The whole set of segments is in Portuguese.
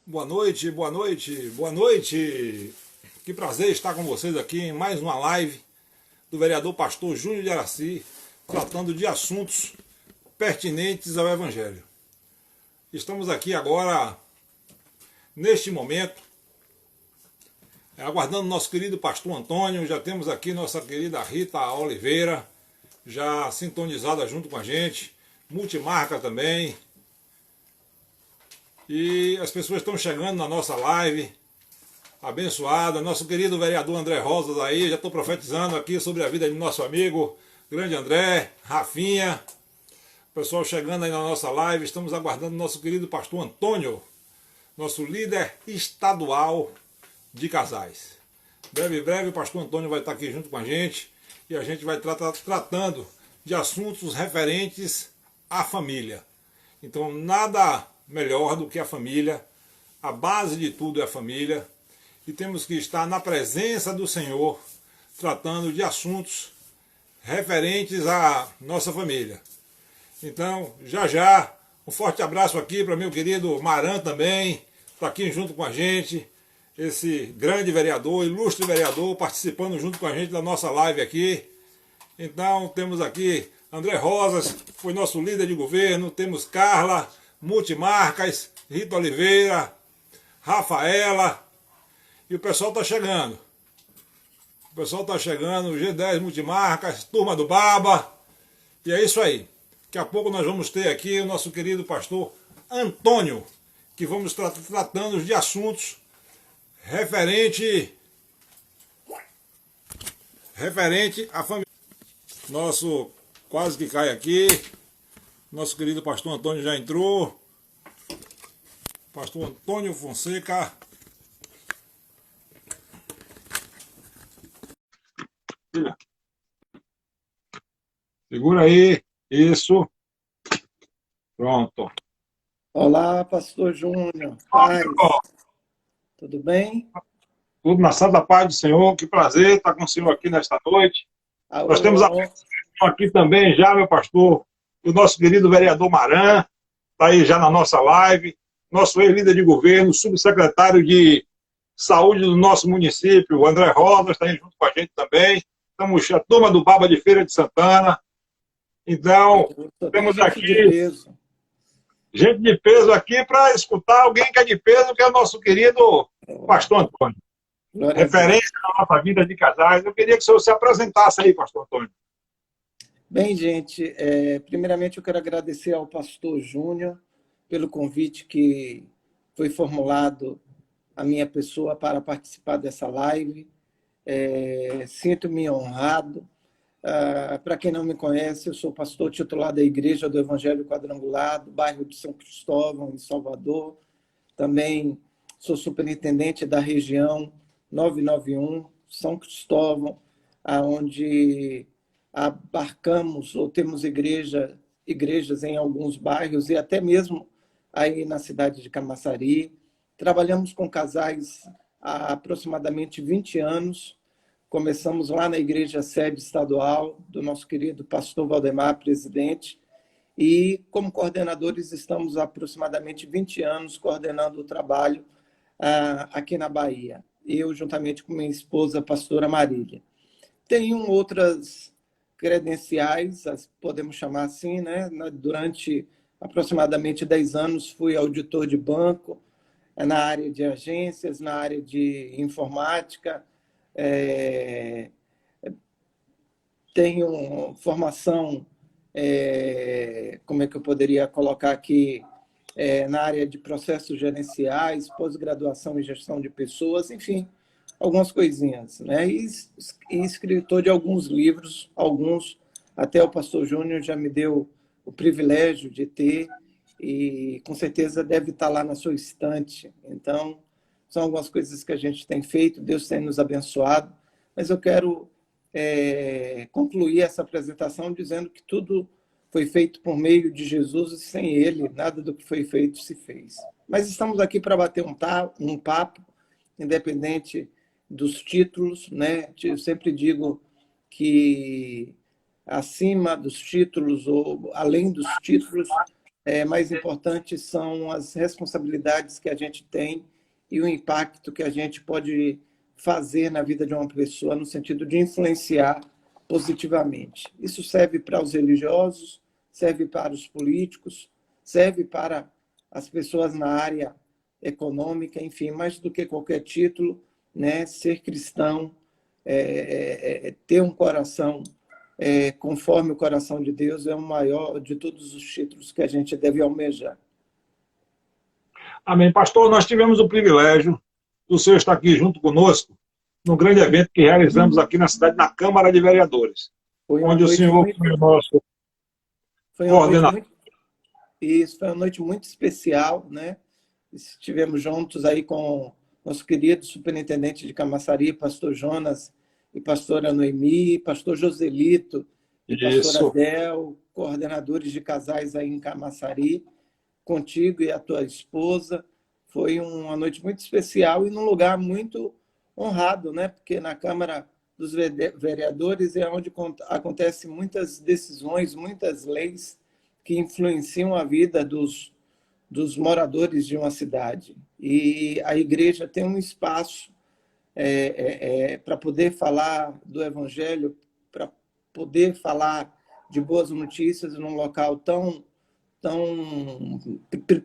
Boa noite, boa noite, boa noite. Que prazer estar com vocês aqui em mais uma live do vereador pastor Júnior de Araci, tratando de assuntos pertinentes ao Evangelho. Estamos aqui agora, neste momento, aguardando nosso querido pastor Antônio. Já temos aqui nossa querida Rita Oliveira, já sintonizada junto com a gente, multimarca também. E as pessoas estão chegando na nossa live, abençoada. Nosso querido vereador André Rosas aí, já estou profetizando aqui sobre a vida de nosso amigo, grande André, Rafinha. Pessoal chegando aí na nossa live, estamos aguardando nosso querido pastor Antônio, nosso líder estadual de casais. Breve, o pastor Antônio vai estar aqui junto com a gente e a gente vai tratando de assuntos referentes à família. Então, nada melhor do que a família, a base de tudo é a família, e temos que estar na presença do Senhor, tratando de assuntos referentes à nossa família. Então, já, um forte abraço aqui para meu querido Maran também, está aqui junto com a gente, esse grande vereador, ilustre vereador, participando junto com a gente da nossa live aqui. Então, temos aqui André Rosas, foi nosso líder de governo, temos Carla, multimarcas, Rita Oliveira, Rafaela, e o pessoal está chegando. O pessoal está chegando, G10 multimarcas, turma do Baba, e é isso aí. Daqui a pouco nós vamos ter aqui o nosso querido pastor Antônio, que vamos tratando de assuntos referente à família. Nosso quase que cai aqui. Nosso querido pastor Antônio já entrou. Pastor Antônio Fonseca. Segura aí. Isso. Pronto. Olá, pastor Júnior. Paz. Tudo bem? Tudo na santa paz do Senhor. Que prazer estar com o Senhor aqui nesta noite. Nós temos aqui também já, meu pastor, o nosso querido vereador Maran, está aí já na nossa live, nosso ex-líder de governo, subsecretário de saúde do nosso município, o André Rosas, está aí junto com a gente também. Estamos a turma do Baba de Feira de Santana. Então, temos aqui gente de peso aqui para escutar alguém que é de peso, que é o nosso querido pastor Antônio. Referência na nossa vida de casais. Eu queria que o senhor se apresentasse aí, pastor Antônio. Bem, gente, primeiramente eu quero agradecer ao pastor Júnior pelo convite que foi formulado à minha pessoa para participar dessa live. Sinto-me honrado. Para quem não me conhece, eu sou pastor titular da Igreja do Evangelho Quadrangular, do bairro de São Cristóvão, em Salvador. Também sou superintendente da região 991, São Cristóvão, onde abarcamos ou temos igrejas em alguns bairros e até mesmo aí na cidade de Camaçari. Trabalhamos com casais há aproximadamente 20 anos. Começamos lá na igreja sede estadual do nosso querido pastor Valdemar, presidente, e como coordenadores estamos há aproximadamente 20 anos coordenando o trabalho aqui na Bahia. Eu, juntamente com minha esposa, a pastora Marília. Tenho outras credenciais, podemos chamar assim, né? Durante aproximadamente 10 anos fui auditor de banco, na área de agências, na área de informática. Tenho formação, como é que eu poderia colocar aqui, na área de processos gerenciais, pós-graduação em gestão de pessoas, enfim, algumas coisinhas, né? E escritor de alguns livros, alguns até o pastor Júnior já me deu o privilégio de ter, e com certeza deve estar lá na sua estante. Então, são algumas coisas que a gente tem feito, Deus tem nos abençoado, mas eu quero concluir essa apresentação dizendo que tudo foi feito por meio de Jesus e sem Ele, nada do que foi feito se fez. Mas estamos aqui para bater um papo, independente dos títulos, né? Eu sempre digo que acima dos títulos ou além dos títulos, mais importante são as responsabilidades que a gente tem e o impacto que a gente pode fazer na vida de uma pessoa no sentido de influenciar positivamente. Isso serve para os religiosos, serve para os políticos, serve para as pessoas na área econômica, enfim, mais do que qualquer título, né? Ser cristão, ter um coração conforme o coração de Deus é o maior de todos os títulos que a gente deve almejar. Amém. Pastor, nós tivemos o privilégio do senhor estar aqui junto conosco no grande evento que realizamos aqui na cidade, na Câmara de Vereadores, onde o senhor foi o nosso coordenador. Isso, foi uma noite muito especial, né? Estivemos juntos aí com nosso querido superintendente de Camaçari, pastor Jonas, e pastora Noemi, pastor Joselito e pastora Adel, coordenadores de casais aí em Camaçari, contigo e a tua esposa. Foi uma noite muito especial e num lugar muito honrado, né? Porque na Câmara dos Vereadores é onde acontecem muitas decisões, muitas leis que influenciam a vida dos moradores de uma cidade. E a igreja tem um espaço para poder falar do Evangelho, para poder falar de boas notícias num local tão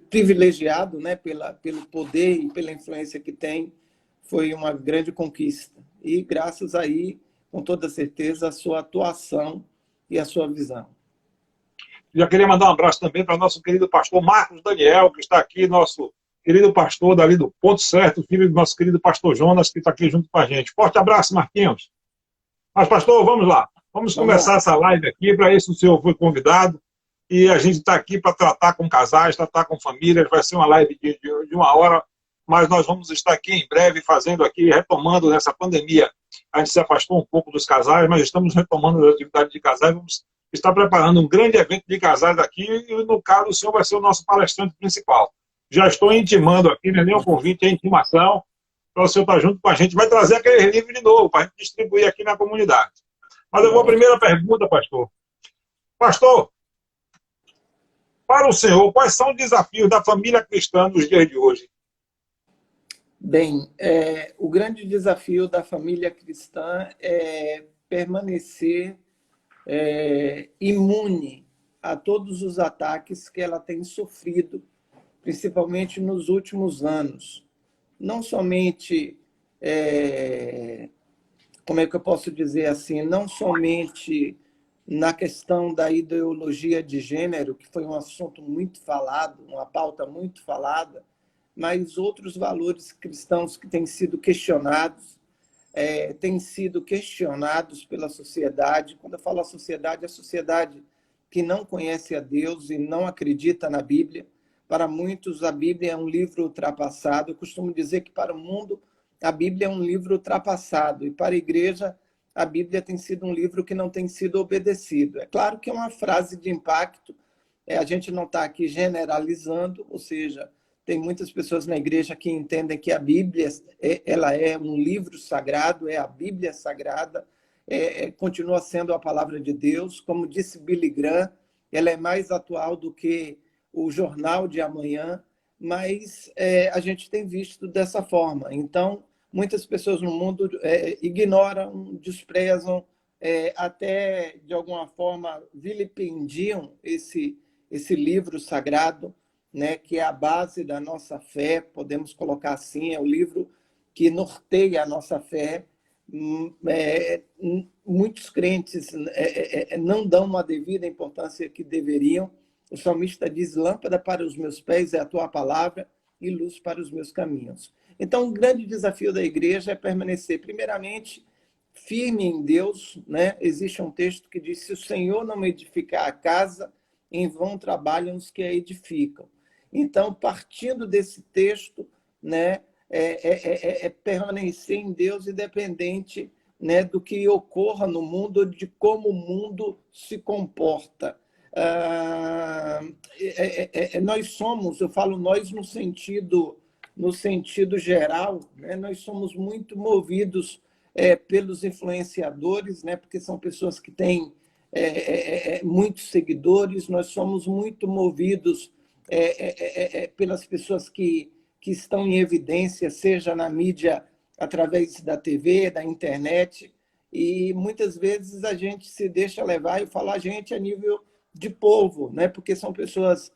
privilegiado, né, pelo poder e pela influência que tem, foi uma grande conquista. E graças aí, com toda certeza, a sua atuação e a sua visão. Já queria mandar um abraço também para nosso querido pastor Marcos Daniel, que está aqui, nosso querido pastor dali do Ponto Certo, filho do nosso querido pastor Jonas, que está aqui junto com a gente. Forte abraço, Marquinhos. Mas, pastor, vamos lá. Vamos começar essa live aqui, para isso o senhor foi convidado, e a gente está aqui para tratar com casais, tratar com famílias, vai ser uma live de 1 hora, mas nós vamos estar aqui em breve fazendo aqui, retomando nessa pandemia. A gente se afastou um pouco dos casais, mas estamos retomando as atividades de casais, vamos estar preparando um grande evento de casais aqui, e no caso o senhor vai ser o nosso palestrante principal. Já estou intimando aqui, não é nem um convite, é intimação, para o senhor estar junto com a gente, vai trazer aquele livro de novo, para a gente distribuir aqui na comunidade. Mas eu vou à primeira pergunta, pastor. Pastor, para o senhor, quais são os desafios da família cristã nos dias de hoje? Bem, o grande desafio da família cristã é permanecer imune a todos os ataques que ela tem sofrido, principalmente nos últimos anos. Não somente, como é que eu posso dizer assim, não somente na questão da ideologia de gênero, que foi um assunto muito falado, uma pauta muito falada, mas outros valores cristãos que têm sido questionados, pela sociedade. Quando eu falo a sociedade que não conhece a Deus e não acredita na Bíblia. Para muitos, a Bíblia é um livro ultrapassado. Eu costumo dizer que para o mundo, a Bíblia é um livro ultrapassado. E para a igreja, a Bíblia tem sido um livro que não tem sido obedecido. É claro que é uma frase de impacto. A gente não está aqui generalizando, ou seja, tem muitas pessoas na igreja que entendem que a Bíblia ela é um livro sagrado, é a Bíblia sagrada, continua sendo a palavra de Deus. Como disse Billy Graham, ela é mais atual do que o jornal de amanhã, mas a gente tem visto dessa forma. Então, muitas pessoas no mundo ignoram, desprezam, até, de alguma forma, vilipendiam esse livro sagrado, né, que é a base da nossa fé, podemos colocar assim, é o livro que norteia a nossa fé. Muitos crentes não dão uma devida importância que deveriam. O salmista diz: lâmpada para os meus pés é a tua palavra e luz para os meus caminhos. Então, o grande desafio da igreja é permanecer, primeiramente, firme em Deus, né? Existe um texto que diz: se o Senhor não edificar a casa, em vão trabalham os que a edificam. Então, partindo desse texto, né, permanecer em Deus, independente, né, do que ocorra no mundo, de como o mundo se comporta. Nós somos, eu falo nós no sentido geral, né, nós somos muito movidos pelos influenciadores, né, porque são pessoas que têm muitos seguidores, nós somos muito movidos pelas pessoas que estão em evidência, seja na mídia, através da TV, da internet, e muitas vezes a gente se deixa levar, e falo a gente a nível de povo, né? Porque são pessoas,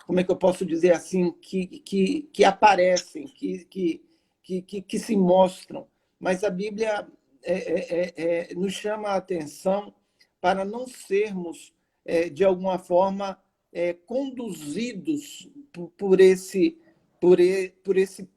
como é que eu posso dizer assim, que aparecem, que se mostram, mas a Bíblia nos chama a atenção para não sermos, de alguma forma, conduzidos por esse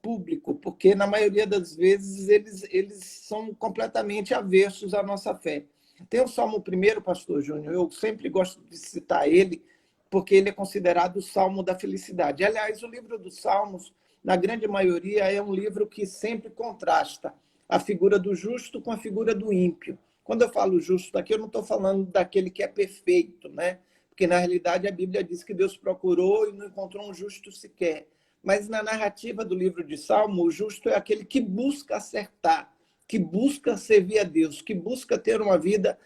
público, porque, na maioria das vezes, eles são completamente avessos à nossa fé. Tem o Salmo 1, pastor Júnior, eu sempre gosto de citar ele, porque ele é considerado o Salmo da felicidade. Aliás, o livro dos Salmos, na grande maioria, é um livro que sempre contrasta a figura do justo com a figura do ímpio. Quando eu falo justo aqui, eu não estou falando daquele que é perfeito, né? Porque, na realidade, a Bíblia diz que Deus procurou e não encontrou um justo sequer. Mas, na narrativa do livro de Salmo, o justo é aquele que busca acertar, que busca servir a Deus, que busca ter uma vida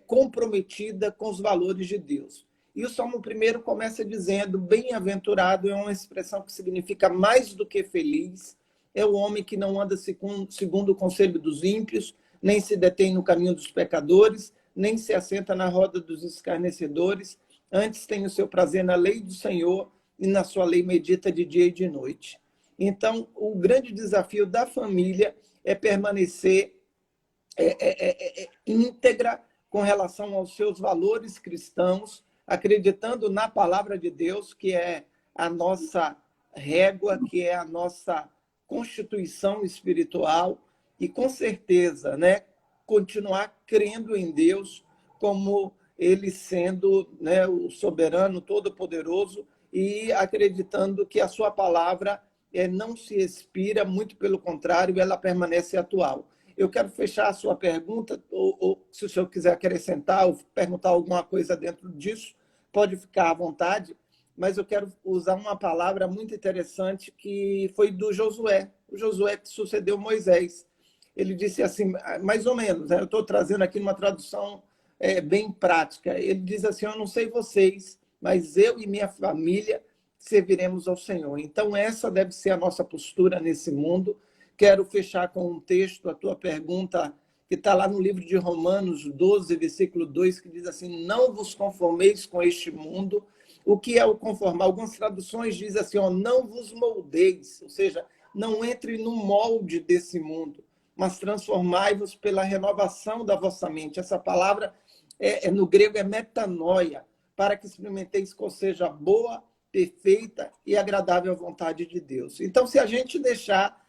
comprometida com os valores de Deus. E o Salmo 1 começa dizendo: bem-aventurado é uma expressão que significa mais do que feliz, é o homem que não anda segundo o conselho dos ímpios, nem se detém no caminho dos pecadores, nem se assenta na roda dos escarnecedores, antes tem o seu prazer na lei do Senhor e na sua lei medita de dia e de noite. Então, o grande desafio da família é permanecer íntegra com relação aos seus valores cristãos, acreditando na palavra de Deus, que é a nossa régua, que é a nossa constituição espiritual, e com certeza, né, continuar crendo em Deus como ele sendo, né, o soberano, todo-poderoso, e acreditando que a sua palavra não se expira, muito pelo contrário, ela permanece atual. Eu quero fechar a sua pergunta, ou se o senhor quiser acrescentar ou perguntar alguma coisa dentro disso, pode ficar à vontade, mas eu quero usar uma palavra muito interessante que foi do Josué, o Josué que sucedeu Moisés. Ele disse assim, mais ou menos, né? Eu estou trazendo aqui uma tradução bem prática. Ele diz assim: eu não sei vocês, mas eu e minha família serviremos ao Senhor. Então, essa deve ser a nossa postura nesse mundo. Quero fechar com um texto, a tua pergunta, que está lá no livro de Romanos 12, versículo 2, que diz assim: não vos conformeis com este mundo. O que é o conformar? Algumas traduções dizem assim: ó, não vos moldeis, ou seja, não entre no molde desse mundo, mas transformai-vos pela renovação da vossa mente. Essa palavra no grego é metanoia, para que experimenteis qual seja a boa, perfeita e agradável vontade de Deus. Então, se a gente deixar,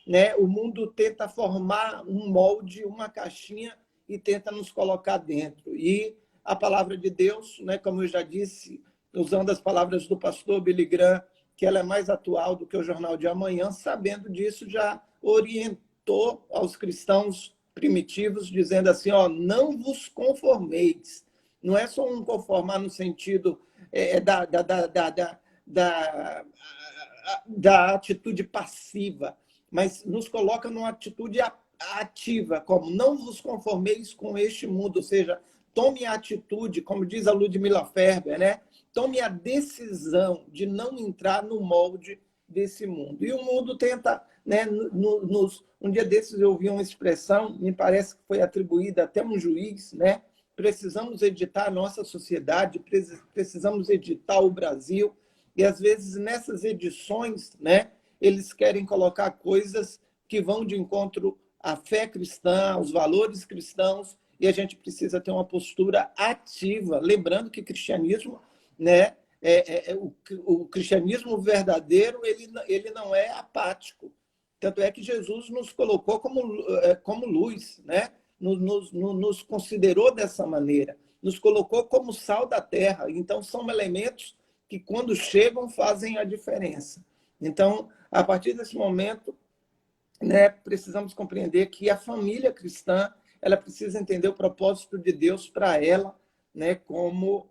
né, o mundo tenta formar um molde, uma caixinha, e tenta nos colocar dentro. E a palavra de Deus, né, como eu já disse, usando as palavras do pastor Billy Graham, que ela é mais atual do que o Jornal de Amanhã, sabendo disso, já orientou aos cristãos primitivos, dizendo assim: ó, não vos conformeis. Não é só um conformar no sentido da atitude passiva, mas nos coloca numa atitude ativa, como não vos conformeis com este mundo, ou seja, tome a atitude, como diz a Ludmila Ferber, né? Tome a decisão de não entrar no molde desse mundo. E o mundo tenta, né, um dia desses eu ouvi uma expressão, me parece que foi atribuída até um juiz, né? Precisamos editar a nossa sociedade, precisamos editar o Brasil, e às vezes nessas edições, né, eles querem colocar coisas que vão de encontro à fé cristã, aos valores cristãos, e a gente precisa ter uma postura ativa, lembrando que cristianismo, né, o cristianismo verdadeiro, ele não é apático. Tanto é que Jesus nos colocou como luz, né? Nos considerou dessa maneira, nos colocou como sal da terra. Então, são elementos que, quando chegam, fazem a diferença. Então, a partir desse momento, né, precisamos compreender que a família cristã, ela precisa entender o propósito de Deus para ela, né, como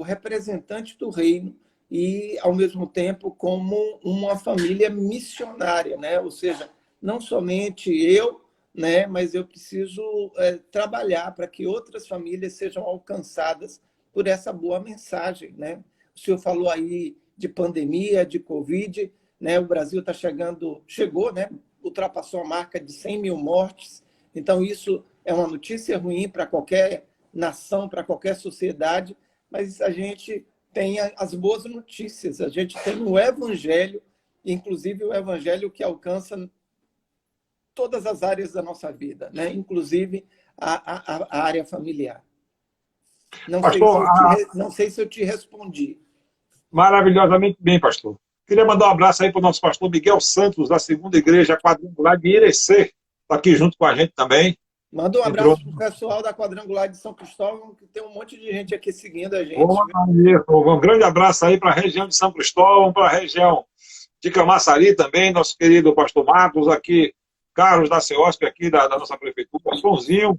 representante do reino e, ao mesmo tempo, como uma família missionária, né? Ou seja, não somente eu, né? Mas eu preciso trabalhar para que outras famílias sejam alcançadas por essa boa mensagem, né? O senhor falou aí de pandemia, de Covid, né? O Brasil está chegou, né? Ultrapassou a marca de 100 mil mortes. Então, isso é uma notícia ruim para qualquer nação, para qualquer sociedade, mas a gente tem as boas notícias, a gente tem o Evangelho, inclusive o Evangelho que alcança todas as áreas da nossa vida, né? Inclusive a área familiar. Pastor, Não sei se eu te respondi. maravilhosamente bem, pastor. Queria mandar um abraço aí para o nosso pastor Miguel Santos, da Segunda Igreja Quadrangular de Irecê, está aqui junto com a gente também. Manda um Entrou. abraço para o pessoal da Quadrangular de São Cristóvão, que tem um monte de gente aqui seguindo a gente. Um grande abraço aí para a região de São Cristóvão, para a região de Camaçari também, nosso querido pastor Marcos, aqui, Carlos da CEOSP, aqui da nossa prefeitura, Sonzinho,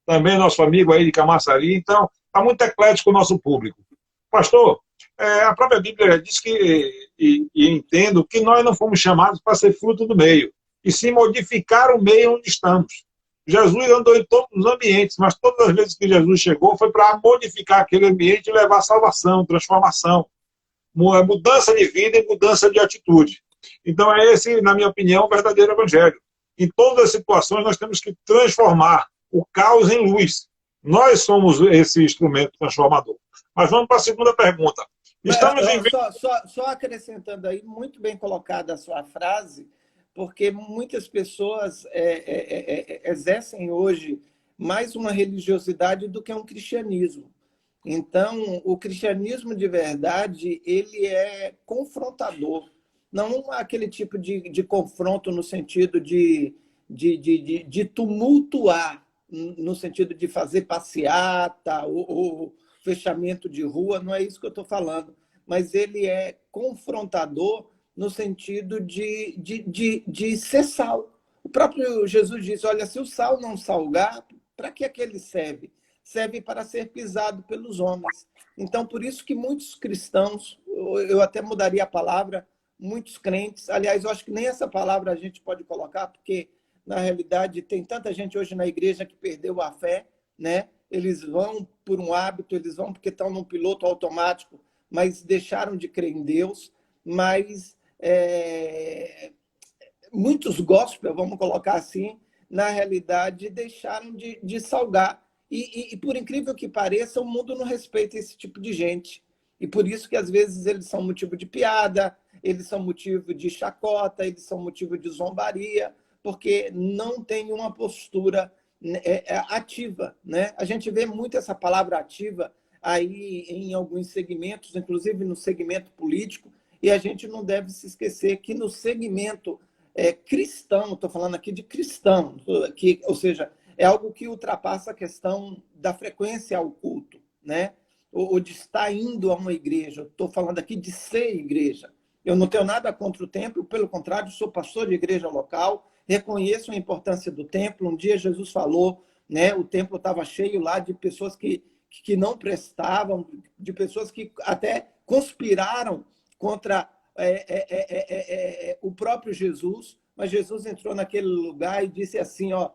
também nosso amigo aí de Camaçari. Então, está muito eclético o nosso público. Pastor, a própria Bíblia diz que, e entendo, que nós não fomos chamados para ser fruto do meio, e sim modificar o meio onde estamos. Jesus andou em todos os ambientes, mas todas as vezes que Jesus chegou foi para modificar aquele ambiente e levar salvação, transformação, mudança de vida e mudança de atitude. Então é esse, na minha opinião, o verdadeiro evangelho. Em todas as situações nós temos que transformar o caos em luz. Nós somos esse instrumento transformador. Mas vamos para a segunda pergunta. Estamos em... Só acrescentando aí, muito bem colocada a sua frase, porque muitas pessoas exercem hoje mais uma religiosidade do que um cristianismo. Então, o cristianismo de verdade, ele é confrontador. Não aquele tipo de confronto no sentido de tumultuar, no sentido de fazer passeata ou fechamento de rua, não é isso que eu estou falando. Mas ele é confrontador no sentido de ser sal. O próprio Jesus diz, olha, se o sal não salgar, para que ele serve? Serve para ser pisado pelos homens. Então, por isso que muitos cristãos, eu até mudaria a palavra, muitos crentes, aliás, eu acho que nem essa palavra a gente pode colocar, porque, na realidade, tem tanta gente hoje na igreja que perdeu a fé, né? Eles vão por um hábito, eles vão porque estão num piloto automático, mas deixaram de crer em Deus, mas muitos gospel, vamos colocar assim, na realidade, deixaram de salgar. E, por incrível que pareça, o mundo não respeita esse tipo de gente. E por isso que, às vezes, eles são motivo de piada, eles são motivo de chacota, eles são motivo de zombaria, porque não tem uma postura ativa, né? A gente vê muito essa palavra ativa aí em alguns segmentos, inclusive no segmento político, e a gente não deve se esquecer que no segmento cristão, estou falando aqui de cristão, ou seja, é algo que ultrapassa a questão da frequência ao culto, né? Ou de estar indo a uma igreja. Estou falando aqui de ser igreja. Eu não tenho nada contra o templo, pelo contrário, sou pastor de igreja local, reconheço a importância do templo. Um dia Jesus falou, né? O templo estava cheio lá de pessoas que não prestavam, de pessoas que até conspiraram contra o próprio Jesus, mas Jesus entrou naquele lugar e disse assim, ó,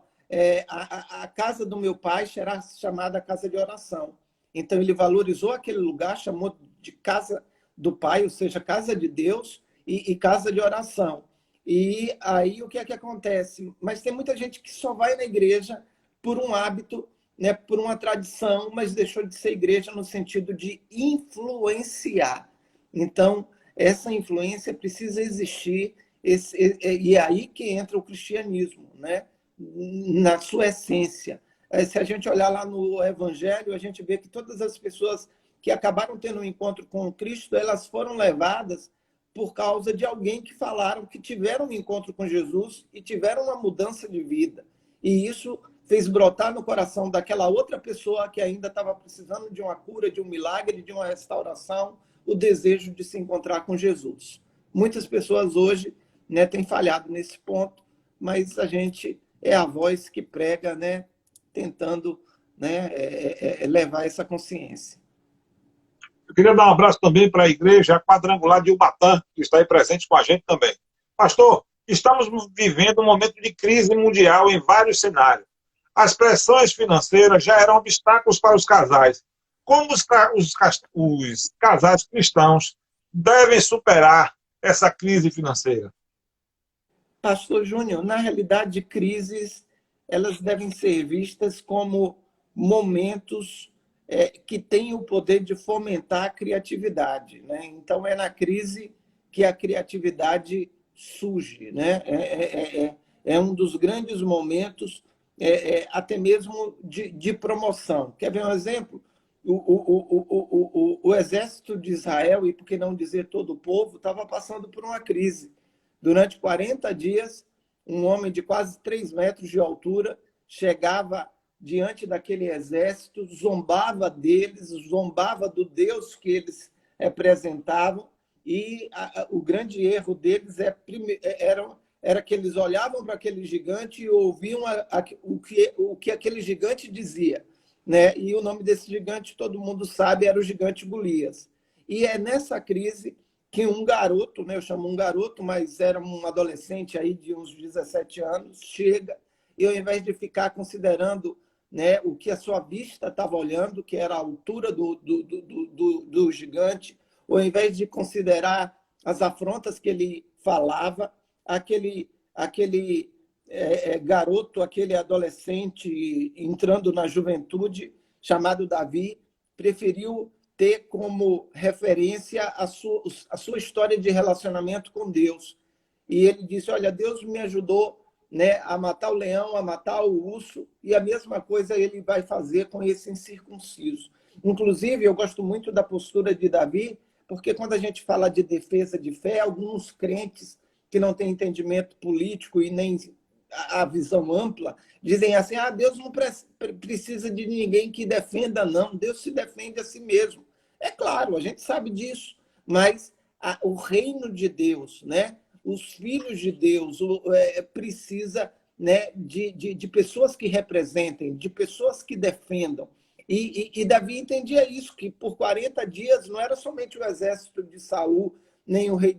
a casa do meu pai será chamada casa de oração. Então ele valorizou aquele lugar, chamou de casa do pai, ou seja, casa de Deus e casa de oração. E aí o que é que acontece? Mas tem muita gente que só vai na igreja por um hábito, né, por uma tradição, mas deixou de ser igreja no sentido de influenciar. Então, essa influência precisa existir, e é aí que entra o cristianismo, né? Na sua essência. Se a gente olhar lá no Evangelho, a gente vê que todas as pessoas que acabaram tendo um encontro com Cristo, elas foram levadas por causa de alguém que falaram que tiveram um encontro com Jesus e tiveram uma mudança de vida. E isso fez brotar no coração daquela outra pessoa que ainda estava precisando de uma cura, de um milagre, de uma restauração, o desejo de se encontrar com Jesus. Muitas pessoas hoje, né, têm falhado nesse ponto, mas a gente é a voz que prega, né, tentando, né, levar essa consciência. Eu queria dar um abraço também para a Igreja Quadrangular de Ubatã, que está aí presente com a gente também. Pastor, Estamos vivendo um momento de crise mundial em vários cenários. As pressões financeiras já eram obstáculos para os casais. Como os casais cristãos devem superar essa crise financeira? Pastor Júnior, na realidade, crises elas devem ser vistas como momentos que têm o poder de fomentar a criatividade, né? Então, é na crise que a criatividade surge, né? É um dos grandes momentos, até mesmo de promoção. Quer ver um exemplo? O exército de Israel, e por que não dizer todo o povo, estava passando por uma crise. Durante 40 dias, um homem de quase 3 metros de altura chegava diante daquele exército, zombava deles, zombava do Deus que eles representavam, e o grande erro deles era que eles olhavam para aquele gigante e ouviam o que aquele gigante dizia, né? E o nome desse gigante, todo mundo sabe, era o gigante Golias. E é nessa crise que um garoto, né, eu chamo um garoto, mas era um adolescente aí de uns 17 anos, chega e ao invés de ficar considerando, né, o que a sua vista estava olhando, que era a altura do gigante, ou ao invés de considerar as afrontas que ele falava, aquele garoto, aquele adolescente entrando na juventude, chamado Davi, preferiu ter como referência a sua história de relacionamento com Deus. E ele disse, olha, Deus me ajudou, né, a matar o leão, a matar o urso, e a mesma coisa ele vai fazer com esse incircunciso. Inclusive, eu gosto muito da postura de Davi, porque quando a gente fala de defesa de fé, alguns crentes que não têm entendimento político e nem a visão ampla, dizem assim, Deus não precisa de ninguém que defenda, não. Deus se defende a si mesmo. É claro, a gente sabe disso, mas o reino de Deus, né? Os filhos de Deus precisa, né, de pessoas que representem, de pessoas que defendam. E Davi entendia isso, que por 40 dias não era somente o exército de Saul, nem o rei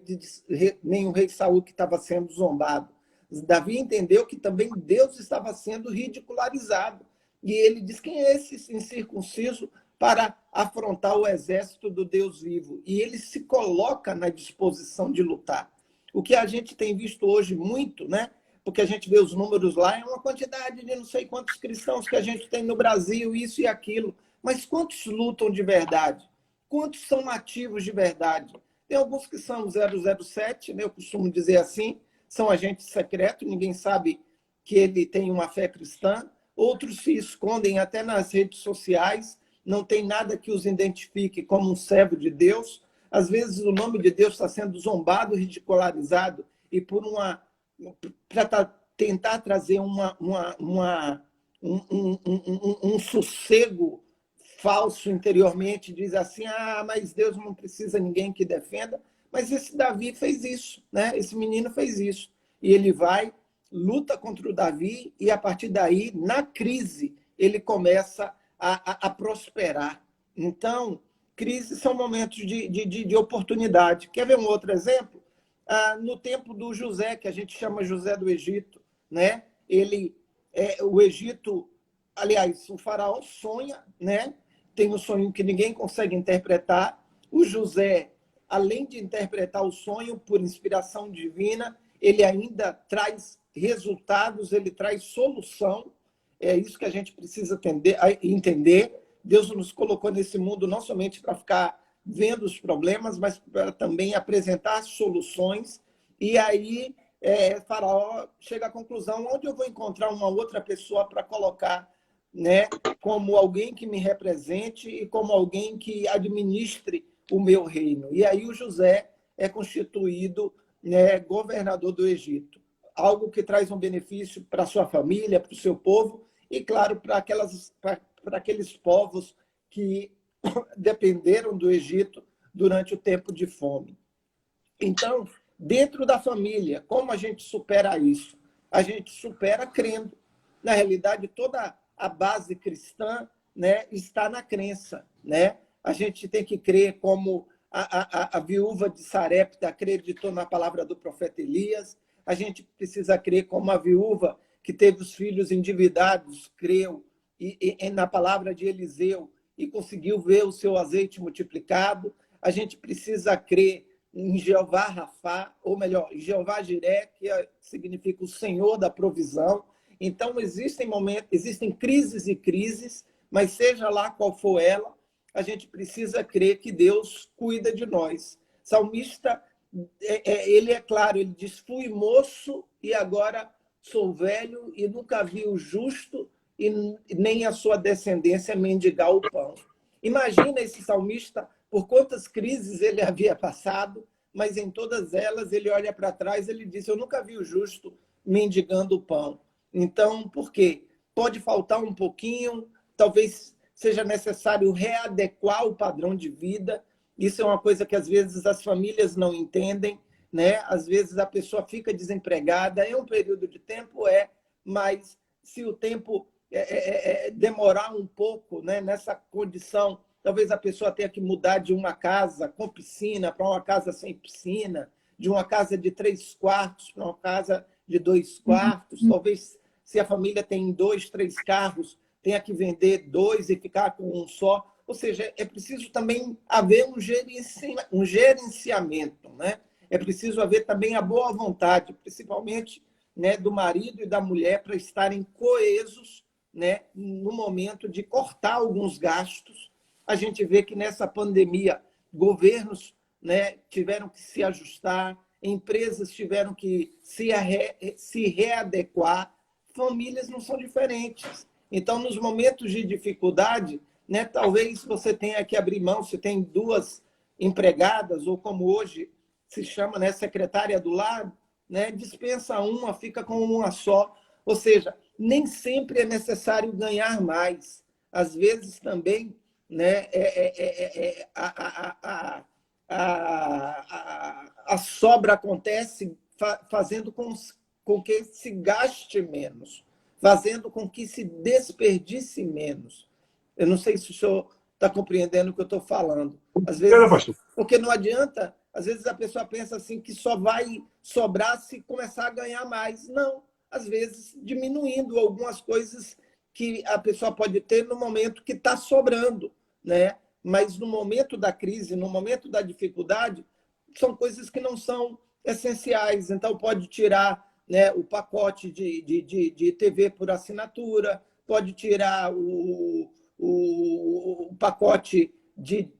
Saul que estava sendo zombado. Davi entendeu que também Deus estava sendo ridicularizado. E ele diz, quem é esse incircunciso para afrontar o exército do Deus vivo? E ele se coloca na disposição de lutar. O que a gente tem visto hoje muito, né? Porque a gente vê os números lá, é uma quantidade de não sei quantos cristãos que a gente tem no Brasil, isso e aquilo. Mas quantos lutam de verdade? Quantos são ativos de verdade? Tem alguns que são 007, né? Eu costumo dizer assim, são agentes secretos, ninguém sabe que ele tem uma fé cristã. Outros se escondem até nas redes sociais, não tem nada que os identifique como um servo de Deus. Às vezes o nome de Deus está sendo zombado, ridicularizado, e para tentar trazer um sossego falso interiormente, diz assim, mas Deus não precisa de ninguém que defenda. Mas esse Davi fez isso, né? Esse menino fez isso. E ele vai, luta contra o Davi, e a partir daí, na crise, ele começa a prosperar. Então, crises são momentos de oportunidade. Quer ver um outro exemplo? No tempo do José, que a gente chama José do Egito, né? O Egito, aliás, o faraó sonha, né? Tem um sonho que ninguém consegue interpretar. O José, além de interpretar o sonho por inspiração divina, ele ainda traz resultados, ele traz solução. É isso que a gente precisa entender. Deus nos colocou nesse mundo não somente para ficar vendo os problemas, mas para também apresentar soluções. E aí, Faraó chega à conclusão, onde eu vou encontrar uma outra pessoa para colocar, né, como alguém que me represente e como alguém que administre o meu reino. E aí o José é constituído, né, governador do Egito. Algo que traz um benefício para a sua família, para o seu povo e, claro, para aqueles povos que dependeram do Egito durante o tempo de fome. Então, dentro da família, como a gente supera isso? A gente supera crendo. Na realidade, toda a base cristã, né, está na crença, né? A gente tem que crer como a viúva de Sarepta acreditou na palavra do profeta Elias. a gente precisa crer como a viúva que teve os filhos endividados, creu e na palavra de Eliseu e conseguiu ver o seu azeite multiplicado. A gente precisa crer em Jeová Rafá, ou melhor, em Jeová Jiré, que significa o Senhor da provisão. Então, existem momentos, existem crises e crises, mas seja lá qual for ela, a gente precisa crer que Deus cuida de nós. Salmista, ele é claro, ele diz, fui moço e agora sou velho e nunca vi o justo e nem a sua descendência mendigar o pão. Imagina esse salmista, por quantas crises ele havia passado, mas em todas elas ele olha para trás e ele diz, eu nunca vi o justo mendigando o pão. Então, por quê? Pode faltar um pouquinho, talvez seja necessário readequar o padrão de vida. Isso é uma coisa que às vezes as famílias não entendem, né? Às vezes a pessoa fica desempregada, é um período de tempo, mas se o tempo demorar um pouco, né, nessa condição, talvez a pessoa tenha que mudar de uma casa com piscina para uma casa sem piscina, de uma casa de 3 quartos para uma casa de 2 quartos. Talvez, se a família tem 2, 3 carros, tenha que vender 2 e ficar com um só. Ou seja, é preciso também haver um gerenciamento, né? É preciso haver também a boa vontade, principalmente, né, do marido e da mulher, para estarem coesos, né, no momento de cortar alguns gastos. A gente vê que nessa pandemia, governos, né, tiveram que se ajustar, empresas tiveram que se readequar, famílias não são diferentes. Então, nos momentos de dificuldade, né, talvez você tenha que abrir mão, se tem 2 empregadas, ou como hoje se chama, né, secretária do lar, né, dispensa uma, fica com uma só. Ou seja, nem sempre é necessário ganhar mais. Às vezes também, né, a sobra acontece fazendo com que se gaste menos, fazendo com que se desperdice menos. Eu não sei se o senhor está compreendendo o que eu estou falando. Às vezes, porque não adianta, às vezes a pessoa pensa assim que só vai sobrar se começar a ganhar mais. Não, às vezes diminuindo algumas coisas que a pessoa pode ter no momento que está sobrando, né? Mas no momento da crise, no momento da dificuldade, são coisas que não são essenciais. Então, pode tirar, né, o pacote de TV por assinatura, pode tirar o pacote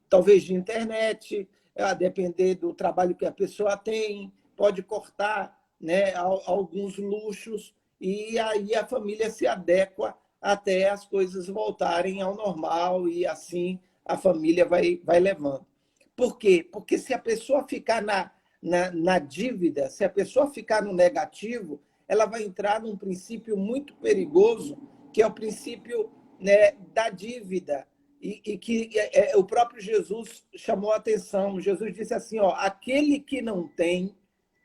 talvez de internet, a depender do trabalho que a pessoa tem, pode cortar, né, alguns luxos, e aí a família se adequa até as coisas voltarem ao normal, e assim a família vai levando. Por quê? Porque se a pessoa ficar na dívida, se a pessoa ficar no negativo, ela vai entrar num princípio muito perigoso, que é o princípio, né, da dívida, e que o próprio Jesus chamou a atenção. Jesus disse assim, ó, aquele que não tem,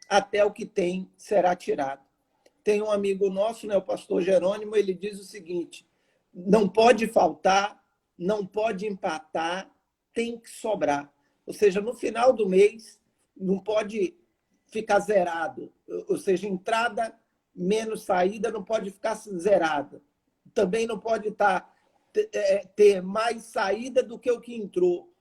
até o que tem será tirado. Tem um amigo nosso, né, o pastor Jerônimo, ele diz o seguinte, não pode faltar, não pode empatar, tem que sobrar. Ou seja, no final do mês, não pode ficar zerado. Ou seja, entrada menos saída não pode ficar zerada. Também não pode ter mais saída do que o que entrou.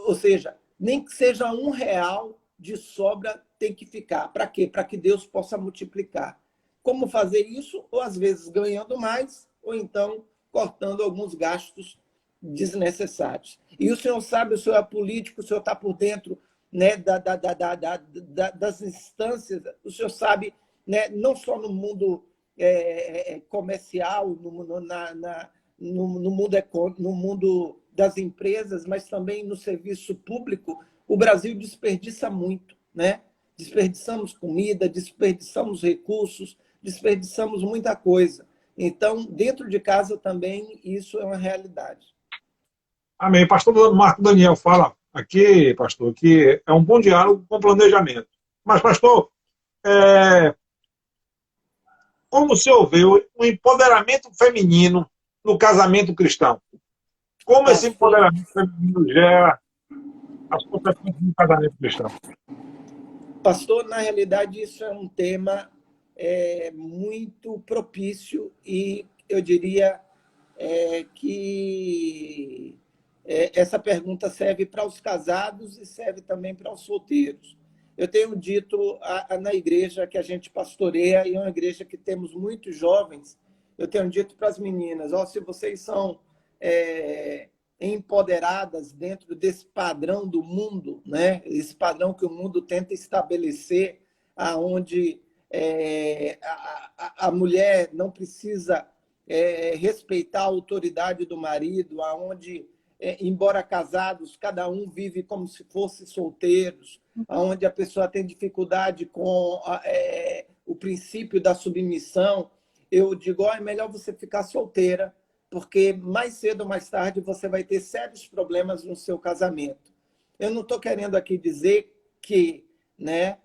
Ou seja, nem que seja R$1 de sobra tem que ficar. Para quê? Para que Deus possa multiplicar. Como fazer isso? Ou às vezes ganhando mais, ou então cortando alguns gastos desnecessários. E o senhor sabe, o senhor é político, o senhor está por dentro, né, das instâncias, o senhor sabe, né, não só no mundo comercial, no mundo das empresas, mas também no serviço público, o Brasil desperdiça muito, né? Desperdiçamos comida, desperdiçamos recursos, desperdiçamos muita coisa. Então, dentro de casa também isso é uma realidade. Amém. Pastor Marco Daniel fala aqui, pastor, que é um bom diálogo com planejamento. Mas, pastor, como o senhor vê o empoderamento feminino no casamento cristão? Como esse empoderamento feminino gera as consequências do casamento cristão? Pastor, na realidade, isso é um tema muito propício e eu diria que essa pergunta serve para os casados e serve também para os solteiros. Eu tenho dito na igreja que a gente pastoreia, e é uma igreja que temos muitos jovens, eu tenho dito para as meninas, se vocês são empoderadas dentro desse padrão do mundo, né? Esse padrão que o mundo tenta estabelecer, aonde a mulher não precisa respeitar a autoridade do marido, aonde, embora casados, cada um vive como se fosse solteiros, aonde a pessoa tem dificuldade com o princípio da submissão. Eu digo, é melhor você ficar solteira, porque mais cedo ou mais tarde você vai ter sérios problemas no seu casamento. Eu não estou querendo aqui dizer que, né,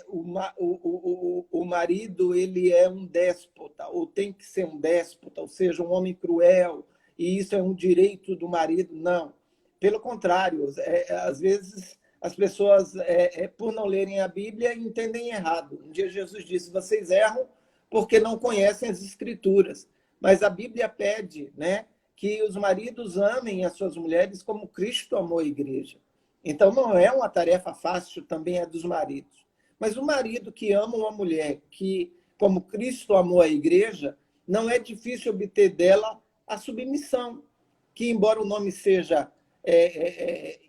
o marido ele é um déspota, ou tem que ser um déspota, ou seja, um homem cruel, e isso é um direito do marido. Não. Pelo contrário, às vezes as pessoas, por não lerem a Bíblia, entendem errado. Um dia Jesus disse, vocês erram porque não conhecem as Escrituras. Mas a Bíblia pede, né, que os maridos amem as suas mulheres como Cristo amou a igreja. Então, não é uma tarefa fácil, também é dos maridos. Mas o marido que ama uma mulher que, como Cristo amou a igreja, não é difícil obter dela a submissão, que, embora o nome seja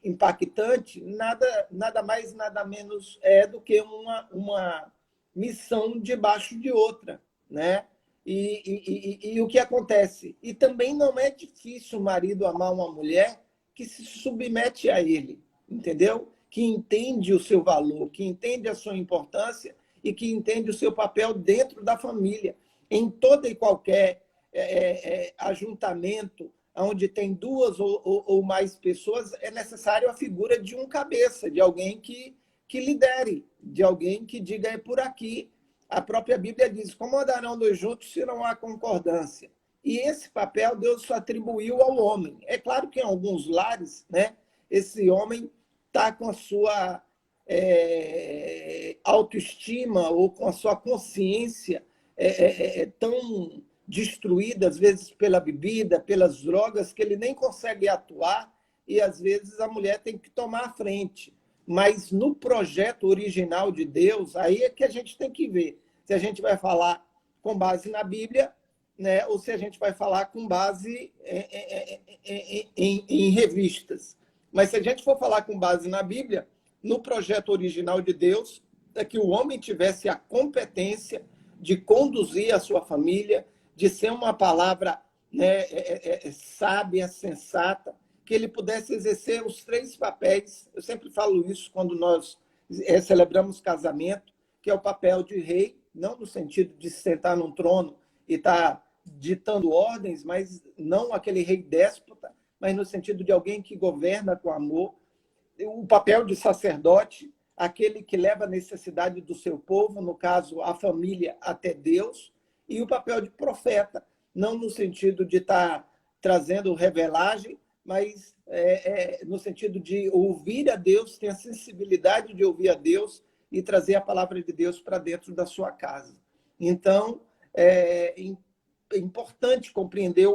impactante, nada mais, nada menos do que uma missão debaixo de outra, né? E o que acontece? E também não é difícil o marido amar uma mulher que se submete a ele, entendeu? Que entende o seu valor, que entende a sua importância e que entende o seu papel dentro da família. Em toda e qualquer ajuntamento onde tem duas ou mais pessoas, é necessário a figura de um cabeça, de alguém que lidere, de alguém que diga é por aqui. A própria Bíblia diz, como andarão dois juntos se não há concordância? E esse papel Deus atribuiu ao homem. É claro que em alguns lares, né, esse homem está com a sua autoestima ou com a sua consciência tão destruída, às vezes pela bebida, pelas drogas, que ele nem consegue atuar e, às vezes, a mulher tem que tomar a frente. Mas no projeto original de Deus, aí é que a gente tem que ver se a gente vai falar com base na Bíblia, né, ou se a gente vai falar com base em revistas. Mas se a gente for falar com base na Bíblia, no projeto original de Deus, é que o homem tivesse a competência de conduzir a sua família, de ser uma palavra, né, sábia, sensata, que ele pudesse exercer os 3 papéis. Eu sempre falo isso quando nós celebramos casamento, que é o papel de rei, não no sentido de se sentar num trono e estar ditando ordens, mas não aquele rei déspota, mas no sentido de alguém que governa com amor. O papel de sacerdote, aquele que leva a necessidade do seu povo, no caso, a família, até Deus. E o papel de profeta, não no sentido de estar trazendo revelagem, mas no sentido de ouvir a Deus, ter a sensibilidade de ouvir a Deus e trazer a palavra de Deus para dentro da sua casa. Então, é importante compreender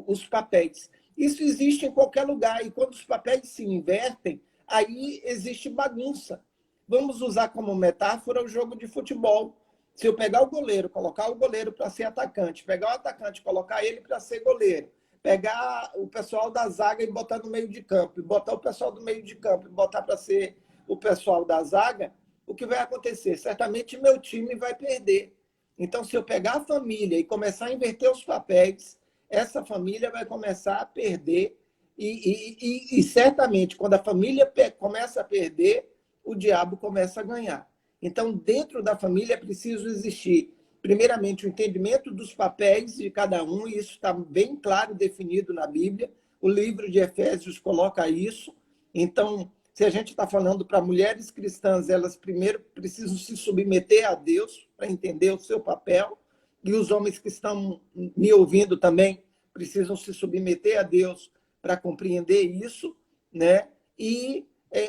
os papéis. Isso existe em qualquer lugar, e quando os papéis se invertem, aí existe bagunça. Vamos usar como metáfora o jogo de futebol. Se eu pegar o goleiro, colocar o goleiro para ser atacante, pegar o atacante, colocar ele para ser goleiro, pegar o pessoal da zaga e botar no meio de campo, e botar o pessoal do meio de campo e botar para ser o pessoal da zaga, o que vai acontecer? Certamente meu time vai perder. Então, se eu pegar a família e começar a inverter os papéis, essa família vai começar a perder e certamente, quando a família começa a perder, o diabo começa a ganhar. Então, dentro da família é preciso existir, primeiramente, o entendimento dos papéis de cada um, e isso está bem claro definido na Bíblia. O livro de Efésios coloca isso. Então, se a gente está falando para mulheres cristãs, elas primeiro precisam se submeter a Deus para entender o seu papel, e os homens que estão me ouvindo também precisam se submeter a Deus para compreender isso, né? E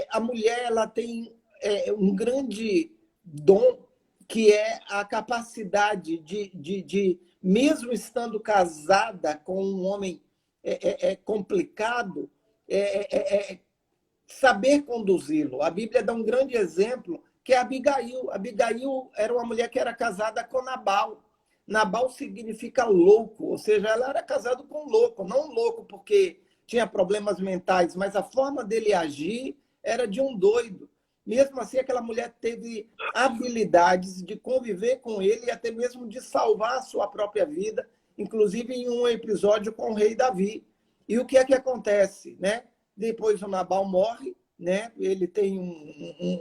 a mulher ela tem um grande dom que é a capacidade mesmo estando casada com um homem complicado, saber conduzi-lo. A Bíblia dá um grande exemplo, que é Abigail. Abigail era uma mulher que era casada com Nabal. Nabal significa louco, ou seja, ela era casada com um louco, não um louco porque tinha problemas mentais, mas a forma dele agir era de um doido. Mesmo assim, aquela mulher teve habilidades de conviver com ele e até mesmo de salvar a sua própria vida, inclusive em um episódio com o rei Davi. E o que é que acontece, né? Depois o Nabal morre, né? Ele tem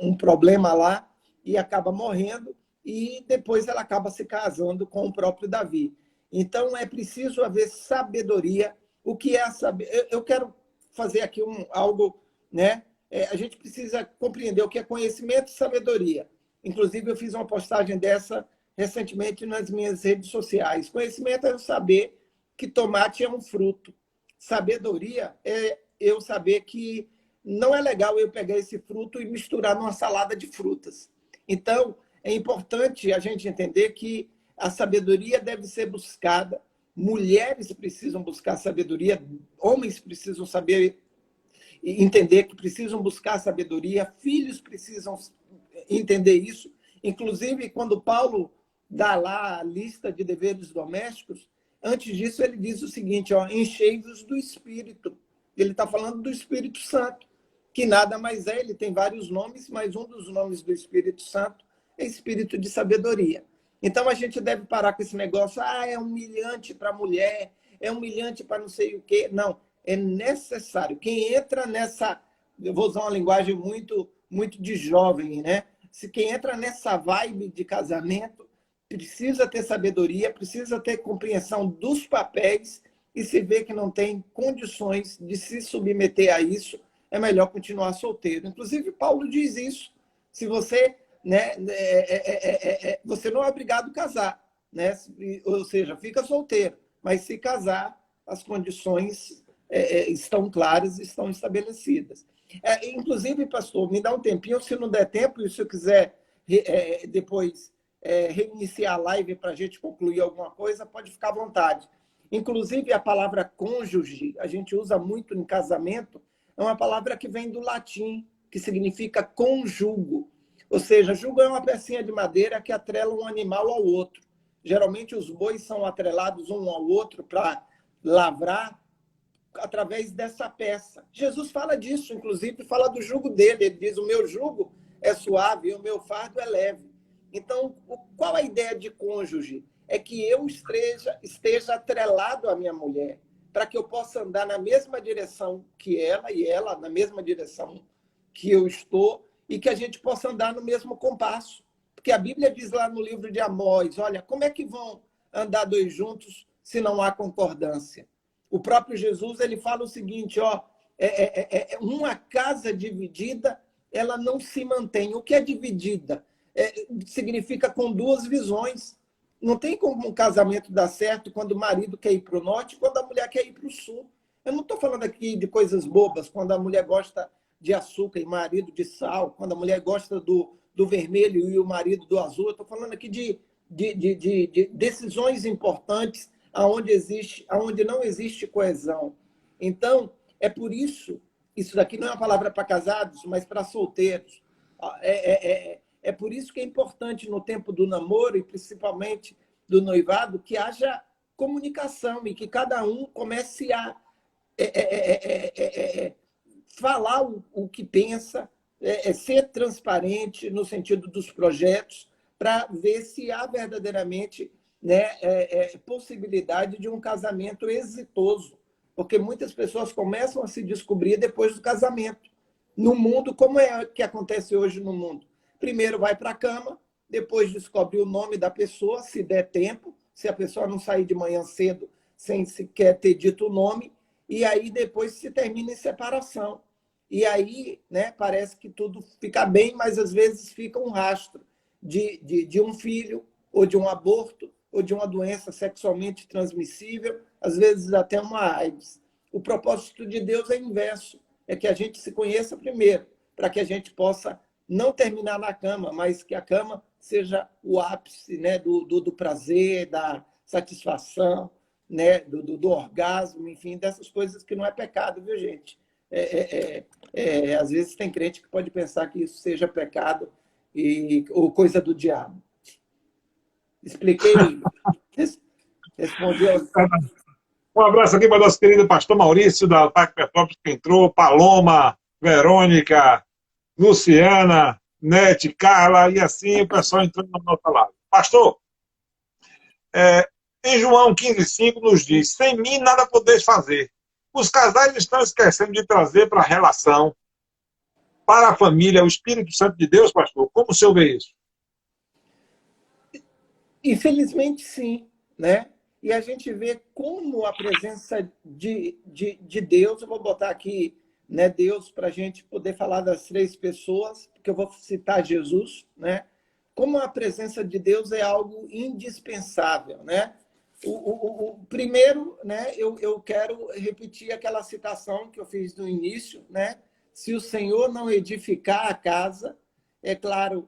um problema lá e acaba morrendo, e depois ela acaba se casando com o próprio Davi. Então, é preciso haver sabedoria. O que é a sabedoria? Eu quero fazer aqui algo, né? A gente precisa compreender o que é conhecimento e sabedoria. Inclusive, eu fiz uma postagem dessa recentemente nas minhas redes sociais. Conhecimento é eu saber que tomate é um fruto. Sabedoria é eu saber que não é legal eu pegar esse fruto e misturar numa salada de frutas. Então, é importante a gente entender que a sabedoria deve ser buscada, mulheres precisam buscar sabedoria, homens precisam saber entender que precisam buscar sabedoria, filhos precisam entender isso. Inclusive, quando Paulo dá lá a lista de deveres domésticos, antes disso ele diz o seguinte, enchei-vos do Espírito. Ele está falando do Espírito Santo, que nada mais é, ele tem vários nomes, mas um dos nomes do Espírito Santo é Espírito de sabedoria. Então, a gente deve parar com esse negócio, é humilhante para a mulher, é humilhante para não sei o quê. Não, é necessário. Quem entra nessa, eu vou usar uma linguagem muito de jovem, né? Quem entra nessa vibe de casamento precisa ter sabedoria, precisa ter compreensão dos papéis, e se vê que não tem condições de se submeter a isso, é melhor continuar solteiro. Inclusive, Paulo diz isso. Se você, né, você não é obrigado a casar, né? Ou seja, fica solteiro, mas se casar, as condições estão claras, estão estabelecidas. Inclusive, pastor, me dá um tempinho, se não der tempo, e se eu quiser depois reiniciar a live para a gente concluir alguma coisa, pode ficar à vontade. Inclusive, a palavra cônjuge, a gente usa muito em casamento, é uma palavra que vem do latim, que significa conjugo. Ou seja, jugo é uma pecinha de madeira que atrela um animal ao outro. Geralmente, os bois são atrelados um ao outro para lavrar através dessa peça. Jesus fala disso, inclusive fala do jugo dele. Ele diz, o meu jugo é suave e o meu fardo é leve. Então, qual a ideia de cônjuge? É que eu esteja atrelado à minha mulher, para que eu possa andar na mesma direção que ela e ela na mesma direção que eu estou, e que a gente possa andar no mesmo compasso. Porque a Bíblia diz lá no livro de Amós, olha, como é que vão andar dois juntos se não há concordância? O próprio Jesus, ele fala o seguinte, uma casa dividida, ela não se mantém. O que é dividida? Significa com duas visões. Não tem como um casamento dar certo quando o marido quer ir para o norte e quando a mulher quer ir para o sul. Eu não estou falando aqui de coisas bobas, quando a mulher gosta de açúcar e o marido de sal, quando a mulher gosta do vermelho e o marido do azul. Eu estou falando aqui de decisões importantes aonde não existe coesão. Então, é por isso, isso daqui não é uma palavra para casados, mas para solteiros. É por isso que é importante no tempo do namoro e principalmente do noivado que haja comunicação e que cada um comece a falar o que pensa, ser transparente no sentido dos projetos, para ver se há verdadeiramente, né, possibilidade de um casamento exitoso. Porque muitas pessoas começam a se descobrir depois do casamento. No mundo, como é que acontece hoje no mundo? Primeiro vai para a cama, depois descobre o nome da pessoa, se der tempo, se a pessoa não sair de manhã cedo sem sequer ter dito o nome, e aí depois se termina em separação. E aí, né, parece que tudo fica bem, mas às vezes fica um rastro de um filho, ou de um aborto, ou de uma doença sexualmente transmissível, às vezes até uma AIDS. O propósito de Deus é inverso, é que a gente se conheça primeiro, para que a gente possa não terminar na cama, mas que a cama seja o ápice, né, do prazer, da satisfação, né, do orgasmo, enfim, dessas coisas que não é pecado, viu, gente? Às vezes tem crente que pode pensar que isso seja pecado ou coisa do diabo. Expliquei, respondi aos... Um abraço aqui para o nosso querido pastor Maurício, da Ataque Petrópolis, que entrou, Paloma, Verônica, Luciana, Nete, Carla, e assim o pessoal entrando na nossa live. Pastor, em João 15,5 nos diz: sem mim nada podeis fazer. Os casais estão esquecendo de trazer para a relação, para a família, o Espírito Santo de Deus, pastor. Como o senhor vê isso? Infelizmente, sim, né? E a gente vê como a presença de Deus, eu vou botar aqui, né, Deus, para a gente poder falar das três pessoas, porque eu vou citar Jesus, né? Como a presença de Deus é algo indispensável, né? O primeiro, né, eu quero repetir aquela citação que eu fiz no início, né? Se o Senhor não edificar a casa, é claro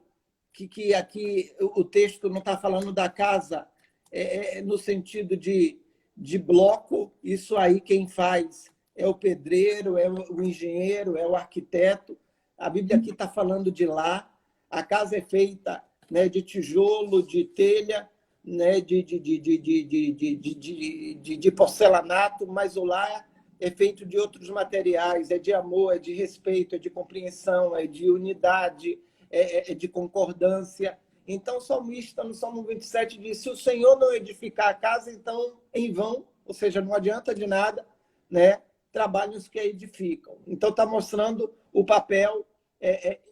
que aqui o texto não está falando da casa no sentido de bloco, isso aí quem faz é o pedreiro, é o engenheiro, é o arquiteto. A Bíblia aqui está falando de lá. A casa é feita, né, de tijolo, de telha, né, de porcelanato, mas o lar é feito de outros materiais, é de amor, é de respeito, é de compreensão, é de unidade, é de concordância. Então, o salmista, no Salmo 27, diz: se o Senhor não edificar a casa, então em vão, ou seja, não adianta de nada, né, trabalham os que a edificam. Então, está mostrando o papel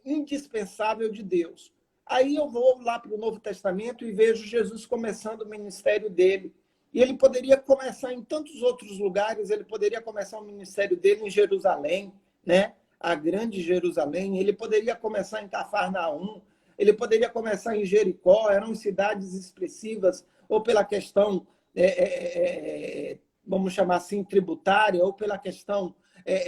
indispensável de Deus. Aí eu vou lá para o Novo Testamento e vejo Jesus começando o ministério dele. E ele poderia começar em tantos outros lugares, ele poderia começar o ministério dele em Jerusalém, né? A grande Jerusalém, ele poderia começar em Cafarnaum, ele poderia começar em Jericó, eram cidades expressivas, ou pela questão, vamos chamar assim, tributária, ou pela questão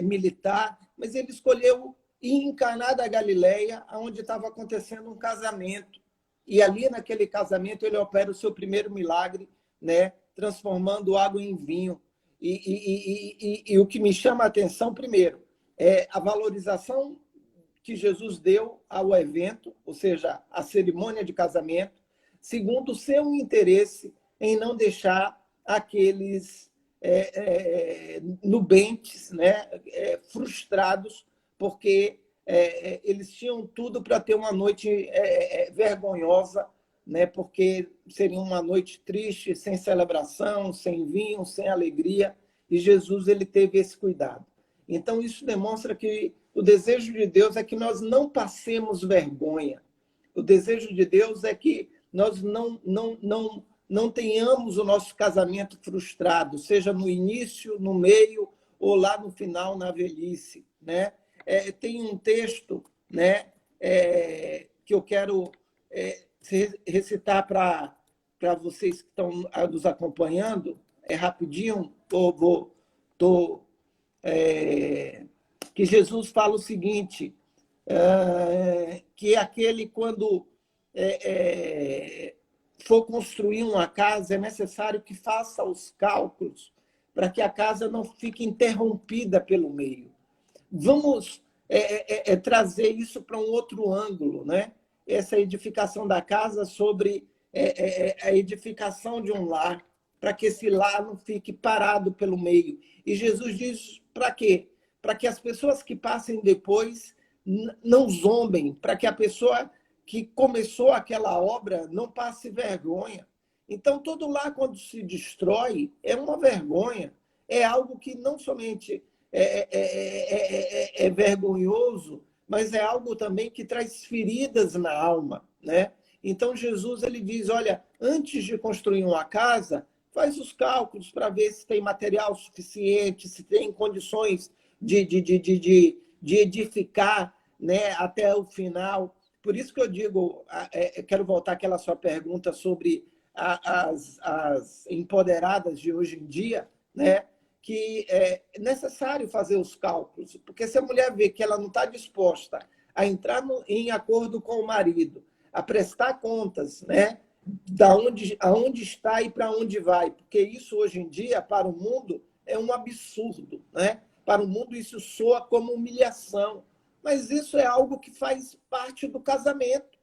militar, mas ele escolheu ir em Caná da Galileia, onde estava acontecendo um casamento. E ali, naquele casamento, ele opera o seu primeiro milagre, né? Transformando água em vinho. E o que me chama a atenção, primeiro, é a valorização que Jesus deu ao evento, ou seja, a cerimônia de casamento. Segundo, o seu interesse em não deixar aqueles nubentes, né, frustrados, porque eles tinham tudo para ter uma noite vergonhosa, né, porque seria uma noite triste, sem celebração, sem vinho, sem alegria, e Jesus ele teve esse cuidado. Então, isso demonstra que o desejo de Deus é que nós não passemos vergonha. O desejo de Deus é que nós não tenhamos o nosso casamento frustrado, seja no início, no meio ou lá no final, na velhice, né? Tem um texto, né, que eu quero recitar para vocês que estão nos acompanhando, rapidinho, que Jesus fala o seguinte, que aquele, quando for construir uma casa, é necessário que faça os cálculos para que a casa não fique interrompida pelo meio. Vamos trazer isso para um outro ângulo, né? Essa edificação da casa sobre a edificação de um lar, para que esse lar não fique parado pelo meio. E Jesus diz para quê? Para que as pessoas que passem depois não zombem, para que a pessoa que começou aquela obra não passe vergonha. Então, todo lar, quando se destrói, é uma vergonha. É algo que não somente é vergonhoso, mas é algo também que traz feridas na alma, né? Então, Jesus ele diz, olha, antes de construir uma casa, faz os cálculos para ver se tem material suficiente, se tem condições de edificar, né, até o final. Por isso que eu digo, quero voltar àquela sua pergunta sobre as empoderadas de hoje em dia, né, que é necessário fazer os cálculos, porque se a mulher vê que ela não está disposta a entrar em acordo com o marido, a prestar contas, né? Aonde está e para onde vai. Porque isso, hoje em dia, para o mundo, é um absurdo, né? Para o mundo, isso soa como humilhação. Mas isso é algo que faz parte do casamento.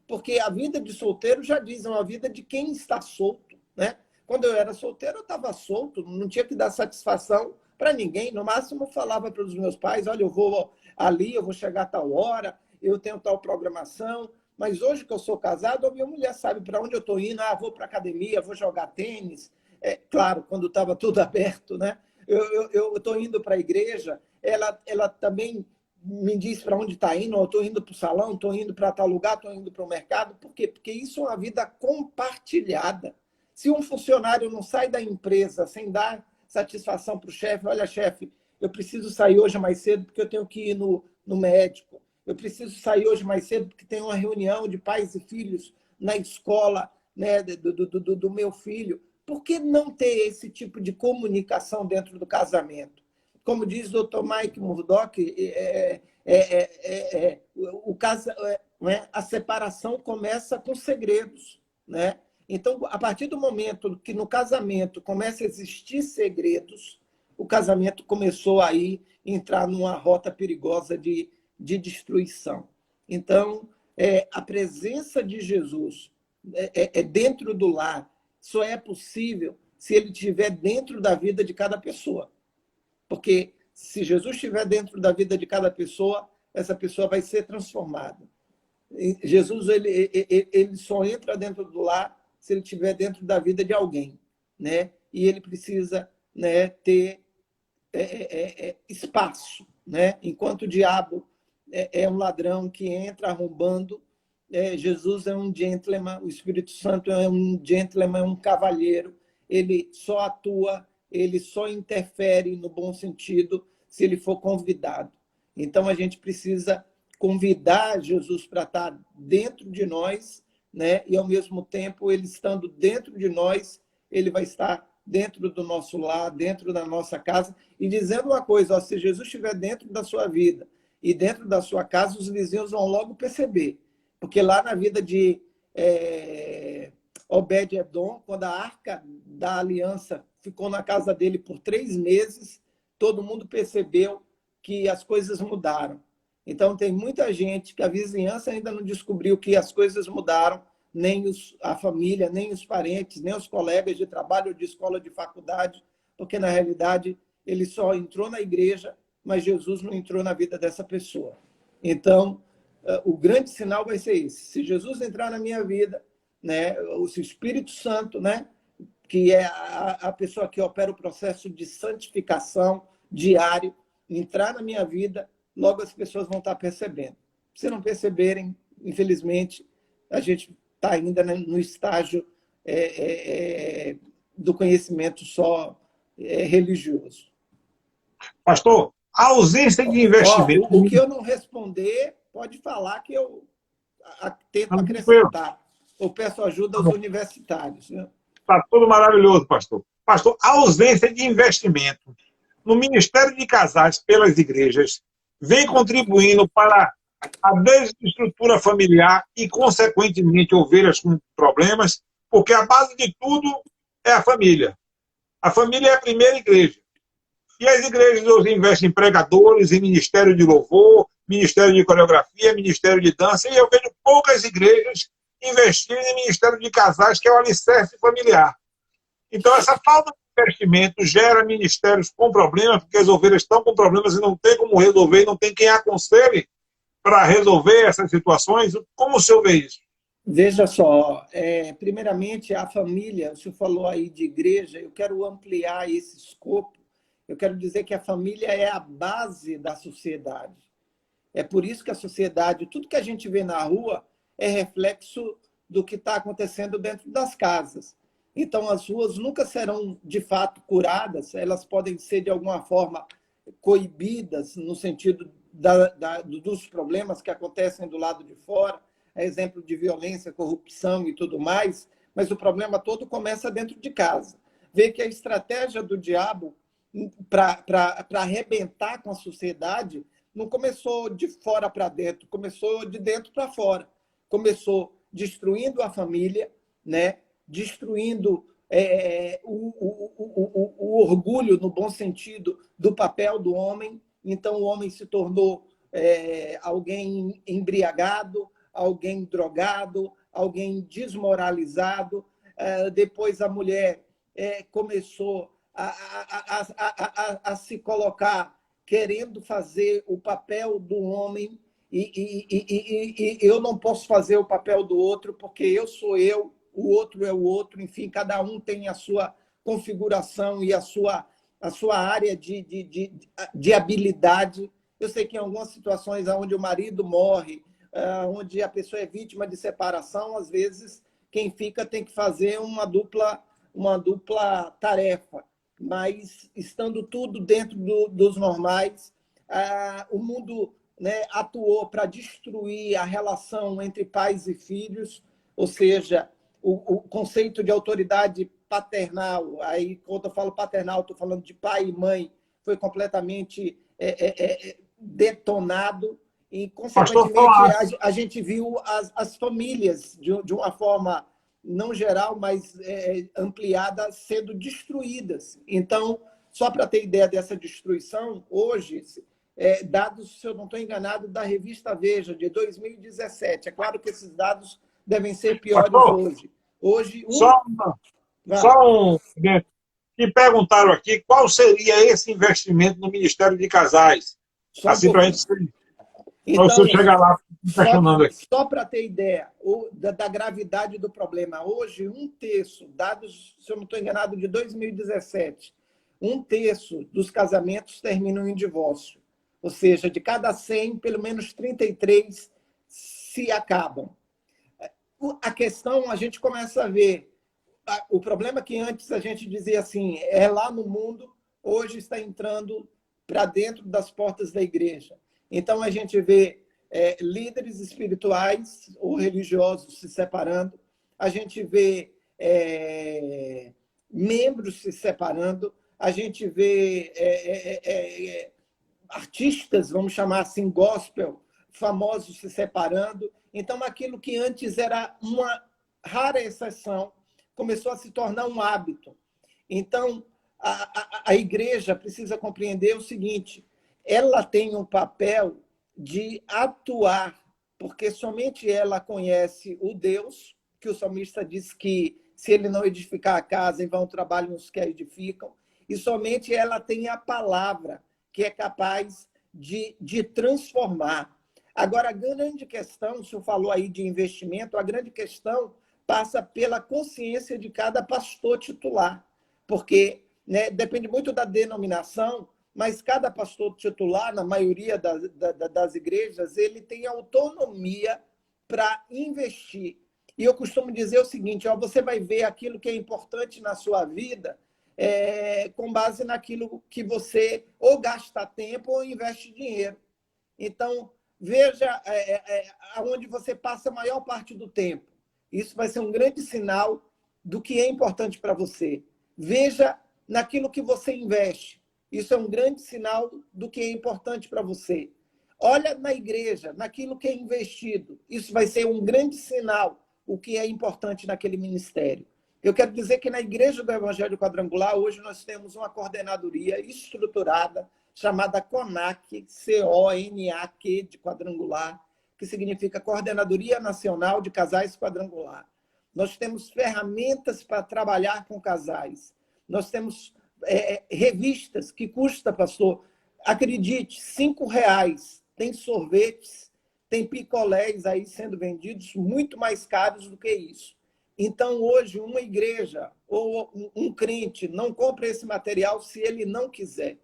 Porque a vida de solteiro, já diz, é uma vida de quem está solto, né? Quando eu era solteiro, eu estava solto, não tinha que dar satisfação para ninguém. No máximo, eu falava para os meus pais, olha, eu vou ali, eu vou chegar a tal hora, eu tenho tal programação. Mas hoje que eu sou casado, a minha mulher sabe para onde eu estou indo. Ah, vou para a academia, vou jogar tênis. É, claro, quando estava tudo aberto, né? Eu estou indo para a igreja, ela também me diz para onde está indo, eu estou indo para o salão, estou indo para tal lugar, estou indo para o mercado. Por quê? Porque isso é uma vida compartilhada. Se um funcionário não sai da empresa sem dar satisfação para o chefe, olha, chefe, eu preciso sair hoje mais cedo porque eu tenho que ir no médico. Eu preciso sair hoje mais cedo porque tem uma reunião de pais e filhos na escola, né, do meu filho. Por que não ter esse tipo de comunicação dentro do casamento? Como diz o Dr. Mike Murdock, a separação começa com segredos, né? Então, a partir do momento que no casamento começa a existir segredos, o casamento começou a entrar numa rota perigosa de destruição. Então, a presença de Jesus dentro do lar só é possível se ele estiver dentro da vida de cada pessoa. Porque se Jesus estiver dentro da vida de cada pessoa, essa pessoa vai ser transformada. Jesus ele só entra dentro do lar se ele estiver dentro da vida de alguém, né? E ele precisa, né, ter espaço, né? Enquanto o diabo é um ladrão que entra arrombando, Jesus é um gentleman, o Espírito Santo é um gentleman, é um cavalheiro. Ele só atua, ele só interfere no bom sentido se ele for convidado. Então, a gente precisa convidar Jesus para estar dentro de nós, né? E, ao mesmo tempo, ele estando dentro de nós, ele vai estar dentro do nosso lar, dentro da nossa casa. E dizendo uma coisa, ó, se Jesus estiver dentro da sua vida e dentro da sua casa, os vizinhos vão logo perceber. Porque lá na vida de Obed-Edom, quando a arca da aliança ficou na casa dele por 3 meses, todo mundo percebeu que as coisas mudaram. Então, tem muita gente que a vizinhança ainda não descobriu que as coisas mudaram, nem a família, nem os parentes, nem os colegas de trabalho, de escola, de faculdade, porque, na realidade, ele só entrou na igreja, mas Jesus não entrou na vida dessa pessoa. Então, o grande sinal vai ser esse. Se Jesus entrar na minha vida, né, o Espírito Santo, né, que é a pessoa que opera o processo de santificação diário, entrar na minha vida, logo as pessoas vão estar percebendo. Se não perceberem, infelizmente, a gente está ainda no estágio do conhecimento só religioso. Pastor, a ausência de investimento... O que eu não responder, pode falar que eu tento acrescentar. Eu peço ajuda aos universitários. Está tudo maravilhoso, pastor. Pastor, a ausência de investimento no Ministério de Casais pelas igrejas vem contribuindo para a desestrutura familiar e, consequentemente, ovelhas com problemas, porque a base de tudo é a família. A família é a primeira igreja. E as igrejas hoje investem em pregadores, em ministério de louvor, ministério de coreografia, ministério de dança, e eu vejo poucas igrejas investirem em ministério de casais, que é o alicerce familiar. Então, essa falta de investimento gera ministérios com problemas, porque as ovelhas estão com problemas e não tem como resolver, e não tem quem aconselhe para resolver essas situações. Como o senhor vê isso? Veja só, primeiramente, a família, o senhor falou aí de igreja, eu quero ampliar esse escopo. Eu quero dizer que a família é a base da sociedade. É por isso que a sociedade, tudo que a gente vê na rua, é reflexo do que está acontecendo dentro das casas. Então, as ruas nunca serão, de fato, curadas, elas podem ser, de alguma forma, coibidas, no sentido dos problemas que acontecem do lado de fora, exemplo de violência, corrupção e tudo mais, mas o problema todo começa dentro de casa. Vê que a estratégia do diabo para arrebentar com a sociedade não começou de fora para dentro, começou de dentro para fora. Começou destruindo a família, né? Destruindo o orgulho, no bom sentido, do papel do homem. Então, o homem se tornou alguém embriagado, alguém drogado, alguém desmoralizado. Depois, a mulher começou a se colocar querendo fazer o papel do homem, e eu não posso fazer o papel do outro, porque eu sou eu, o outro é o outro, enfim, cada um tem a sua configuração e a sua área de habilidade. Eu sei que em algumas situações onde o marido morre, onde a pessoa é vítima de separação, às vezes quem fica tem que fazer uma dupla tarefa, mas estando tudo dentro dos normais, o mundo, né, atuou para destruir a relação entre pais e filhos, ou seja, o conceito de autoridade paternal, aí quando eu falo paternal, estou falando de pai e mãe, foi completamente detonado, e, consequentemente, a gente viu as famílias, de uma forma não geral, mas ampliada, sendo destruídas. Então, só para ter ideia dessa destruição, hoje, dados, se eu não estou enganado, da revista Veja, de 2017. É claro que esses dados devem ser piores hoje. Só um... Que perguntaram aqui qual seria esse investimento no Ministério de Casais. Assim, para a gente... Então, se eu chegar lá questionando aqui. Só para ter ideia da gravidade do problema, hoje, um terço, dados, se eu não estou enganado, de 2017, um terço dos casamentos terminam em divórcio. Ou seja, de cada 100, pelo menos 33 se acabam. A questão, a gente começa a ver, o problema que antes a gente dizia assim, é lá no mundo, hoje está entrando para dentro das portas da igreja. Então, a gente vê líderes espirituais ou religiosos se separando, a gente vê membros se separando, a gente vê artistas, vamos chamar assim, gospel, famosos se separando. Então, aquilo que antes era uma rara exceção, começou a se tornar um hábito. Então, a igreja precisa compreender o seguinte, ela tem um papel de atuar, porque somente ela conhece o Deus, que o salmista diz que se ele não edificar a casa, em vão trabalham os que a edificam, e somente ela tem a palavra, que é capaz de transformar. Agora, a grande questão, o senhor falou aí de investimento, a grande questão passa pela consciência de cada pastor titular, porque, né, depende muito da denominação, mas cada pastor titular, na maioria das igrejas, ele tem autonomia para investir. E eu costumo dizer o seguinte, você vai ver aquilo que é importante na sua vida com base naquilo que você ou gasta tempo ou investe dinheiro. Então, veja aonde você passa a maior parte do tempo. Isso vai ser um grande sinal do que é importante para você. Veja naquilo que você investe. Isso é um grande sinal do que é importante para você. Olha na igreja, naquilo que é investido. Isso vai ser um grande sinal o que é importante naquele ministério. Eu quero dizer que na Igreja do Evangelho Quadrangular, hoje nós temos uma coordenadoria estruturada chamada CONAC, C-O-N-A-Q, de quadrangular, que significa Coordenadoria Nacional de Casais Quadrangular. Nós temos ferramentas para trabalhar com casais. Nós temos revistas que custa, pastor, acredite, R$5. Tem sorvetes, tem picolés aí sendo vendidos muito mais caros do que isso. Então, hoje, uma igreja ou um crente não compra esse material se ele não quiser.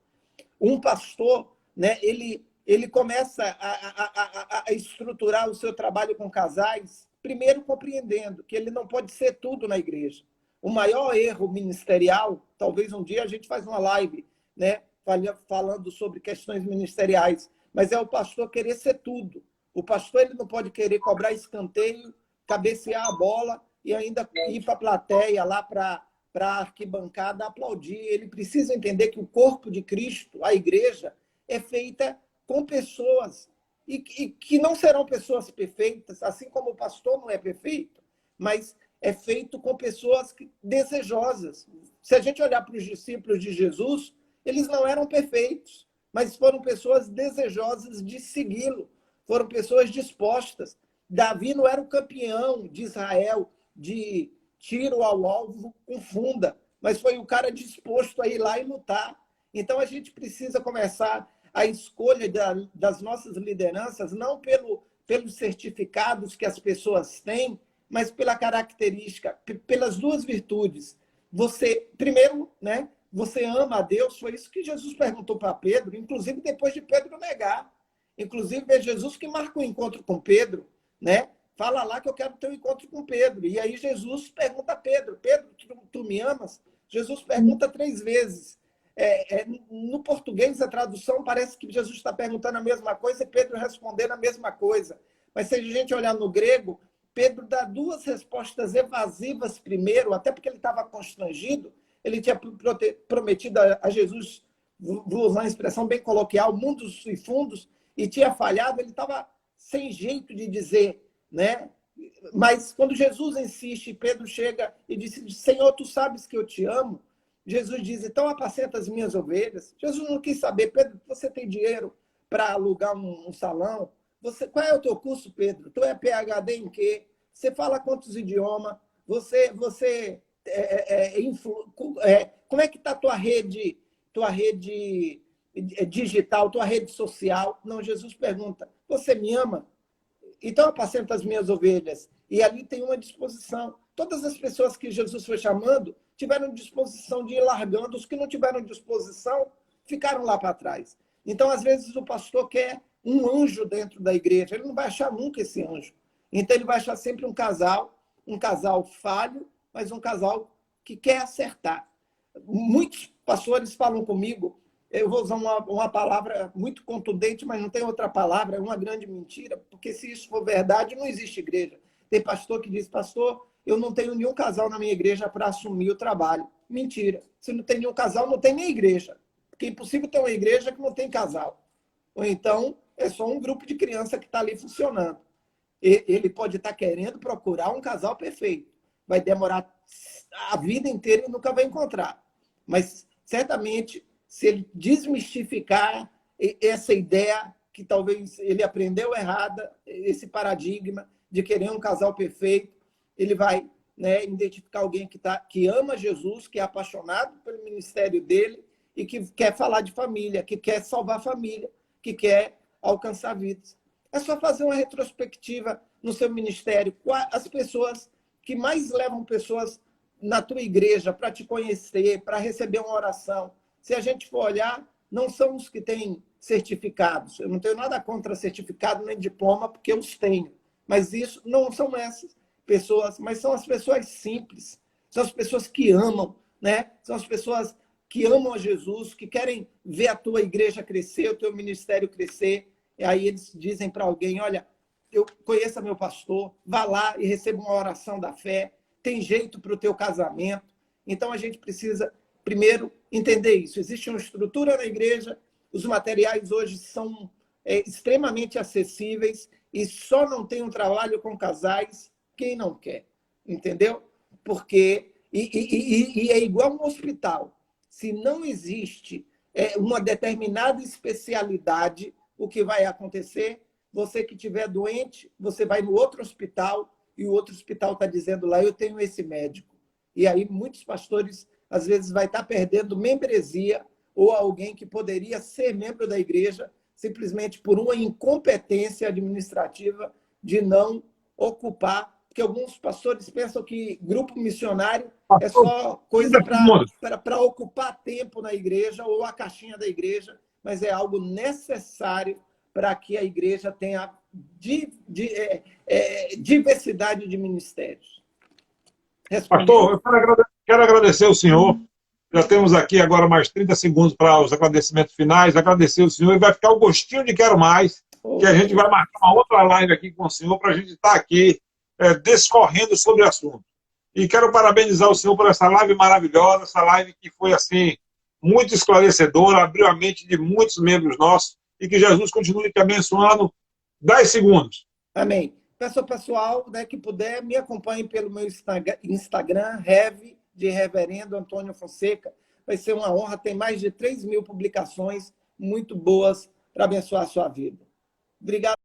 Um pastor, né, ele começa a estruturar o seu trabalho com casais, primeiro compreendendo que ele não pode ser tudo na igreja. O maior erro ministerial, talvez um dia a gente faz uma live, né, falando sobre questões ministeriais, mas é o pastor querer ser tudo. O pastor ele não pode querer cobrar escanteio, cabecear a bola e ainda ir para a plateia, lá para a arquibancada aplaudir. Ele precisa entender que o corpo de Cristo, a igreja, é feita com pessoas. e que não serão pessoas perfeitas, assim como o pastor não é perfeito, mas é feito com pessoas desejosas. Se a gente olhar para os discípulos de Jesus, eles não eram perfeitos, mas foram pessoas desejosas de segui-lo, foram pessoas dispostas. Davi não era o campeão de Israel de tiro ao alvo com funda, mas foi o cara disposto a ir lá e lutar. Então a gente precisa começar a escolha das nossas lideranças, não pelos certificados que as pessoas têm, mas pela característica, pelas duas virtudes. Você, primeiro, né, você ama a Deus, foi isso que Jesus perguntou para Pedro, inclusive depois de Pedro negar. Inclusive, é Jesus que marca o encontro com Pedro, né? Fala lá que eu quero ter um encontro com Pedro. E aí Jesus pergunta a Pedro, Pedro, tu me amas? Jesus pergunta 3 vezes. No português, a tradução parece que Jesus está perguntando a mesma coisa e Pedro respondendo a mesma coisa. Mas se a gente olhar no grego, Pedro dá 2 respostas evasivas primeiro, até porque ele estava constrangido. Ele tinha prometido a Jesus, vou usar uma expressão bem coloquial, mundos e fundos, e tinha falhado. Ele estava sem jeito de dizer, né? Mas quando Jesus insiste, Pedro chega e diz: Senhor, tu sabes que eu te amo. Jesus diz: então apacenta as minhas ovelhas. Jesus não quis saber: Pedro, você tem dinheiro para alugar um salão? Qual é o teu curso, Pedro? Tu é PhD em quê? Você fala quantos idiomas? Como é que está a tua rede digital, tua rede social? Não, Jesus pergunta: você me ama? Então apacenta as minhas ovelhas. E ali tem uma disposição. Todas as pessoas que Jesus foi chamando tiveram disposição de ir largando. Os que não tiveram disposição ficaram lá para trás. Então, às vezes, o pastor quer um anjo dentro da igreja. Ele não vai achar nunca esse anjo. Então, ele vai achar sempre um casal falho, mas um casal que quer acertar. Muitos pastores falam comigo, eu vou usar uma palavra muito contundente, mas não tem outra palavra, é uma grande mentira, porque se isso for verdade, não existe igreja. Tem pastor que diz: pastor, eu não tenho nenhum casal na minha igreja para assumir o trabalho. Mentira. Se não tem nenhum casal, não tem nem igreja. Porque é impossível ter uma igreja que não tem casal. Ou então, é só um grupo de criança que está ali funcionando. Ele pode estar querendo procurar um casal perfeito. Vai demorar a vida inteira e nunca vai encontrar. Mas, certamente, se ele desmistificar essa ideia que talvez ele aprendeu errada, esse paradigma de querer um casal perfeito, ele vai, né, identificar alguém que ama Jesus, que é apaixonado pelo ministério dele e que quer falar de família, que quer salvar a família, que quer alcançar vidas. É só fazer uma retrospectiva no seu ministério. As pessoas que mais levam pessoas na tua igreja para te conhecer, para receber uma oração, se a gente for olhar, não são os que têm certificados. Eu não tenho nada contra certificado nem diploma, porque eu os tenho. Mas isso não são essas pessoas, mas são as pessoas simples. São as pessoas que amam, né? São as pessoas que amam a Jesus, que querem ver a tua igreja crescer, o teu ministério crescer. E aí eles dizem para alguém: olha, eu conheço meu pastor, vá lá e receba uma oração da fé, tem jeito para o teu casamento. Então a gente precisa, primeiro, entender isso. Existe uma estrutura na igreja, os materiais hoje são extremamente acessíveis e só não tem um trabalho com casais quem não quer, entendeu? Porque, é igual um hospital. Se não existe uma determinada especialidade, o que vai acontecer? Você que estiver doente, você vai no outro hospital e o outro hospital está dizendo lá: eu tenho esse médico. E aí muitos pastores, às vezes, vai estar perdendo membresia ou alguém que poderia ser membro da igreja simplesmente por uma incompetência administrativa de não ocupar, porque alguns pastores pensam que grupo missionário é só coisa para ocupar tempo na igreja ou a caixinha da igreja, mas é algo necessário para que a igreja tenha diversidade de ministérios. Pastor, eu quero agradecer ao senhor. Já temos aqui agora mais 30 segundos para os agradecimentos finais. Agradecer ao senhor e vai ficar o gostinho de quero mais, que a gente vai marcar uma outra live aqui com o senhor para a gente estar aqui discorrendo sobre o assunto. E quero parabenizar o senhor por essa live maravilhosa, essa live que foi assim muito esclarecedora, abriu a mente de muitos membros nossos, e que Jesus continue te abençoando 10 segundos. Amém. Peço ao pessoal, né, que puder, me acompanhe pelo meu Instagram, Rev, de Reverendo Antônio Fonseca. Vai ser uma honra, tem mais de 3.000 publicações muito boas para abençoar a sua vida. Obrigado.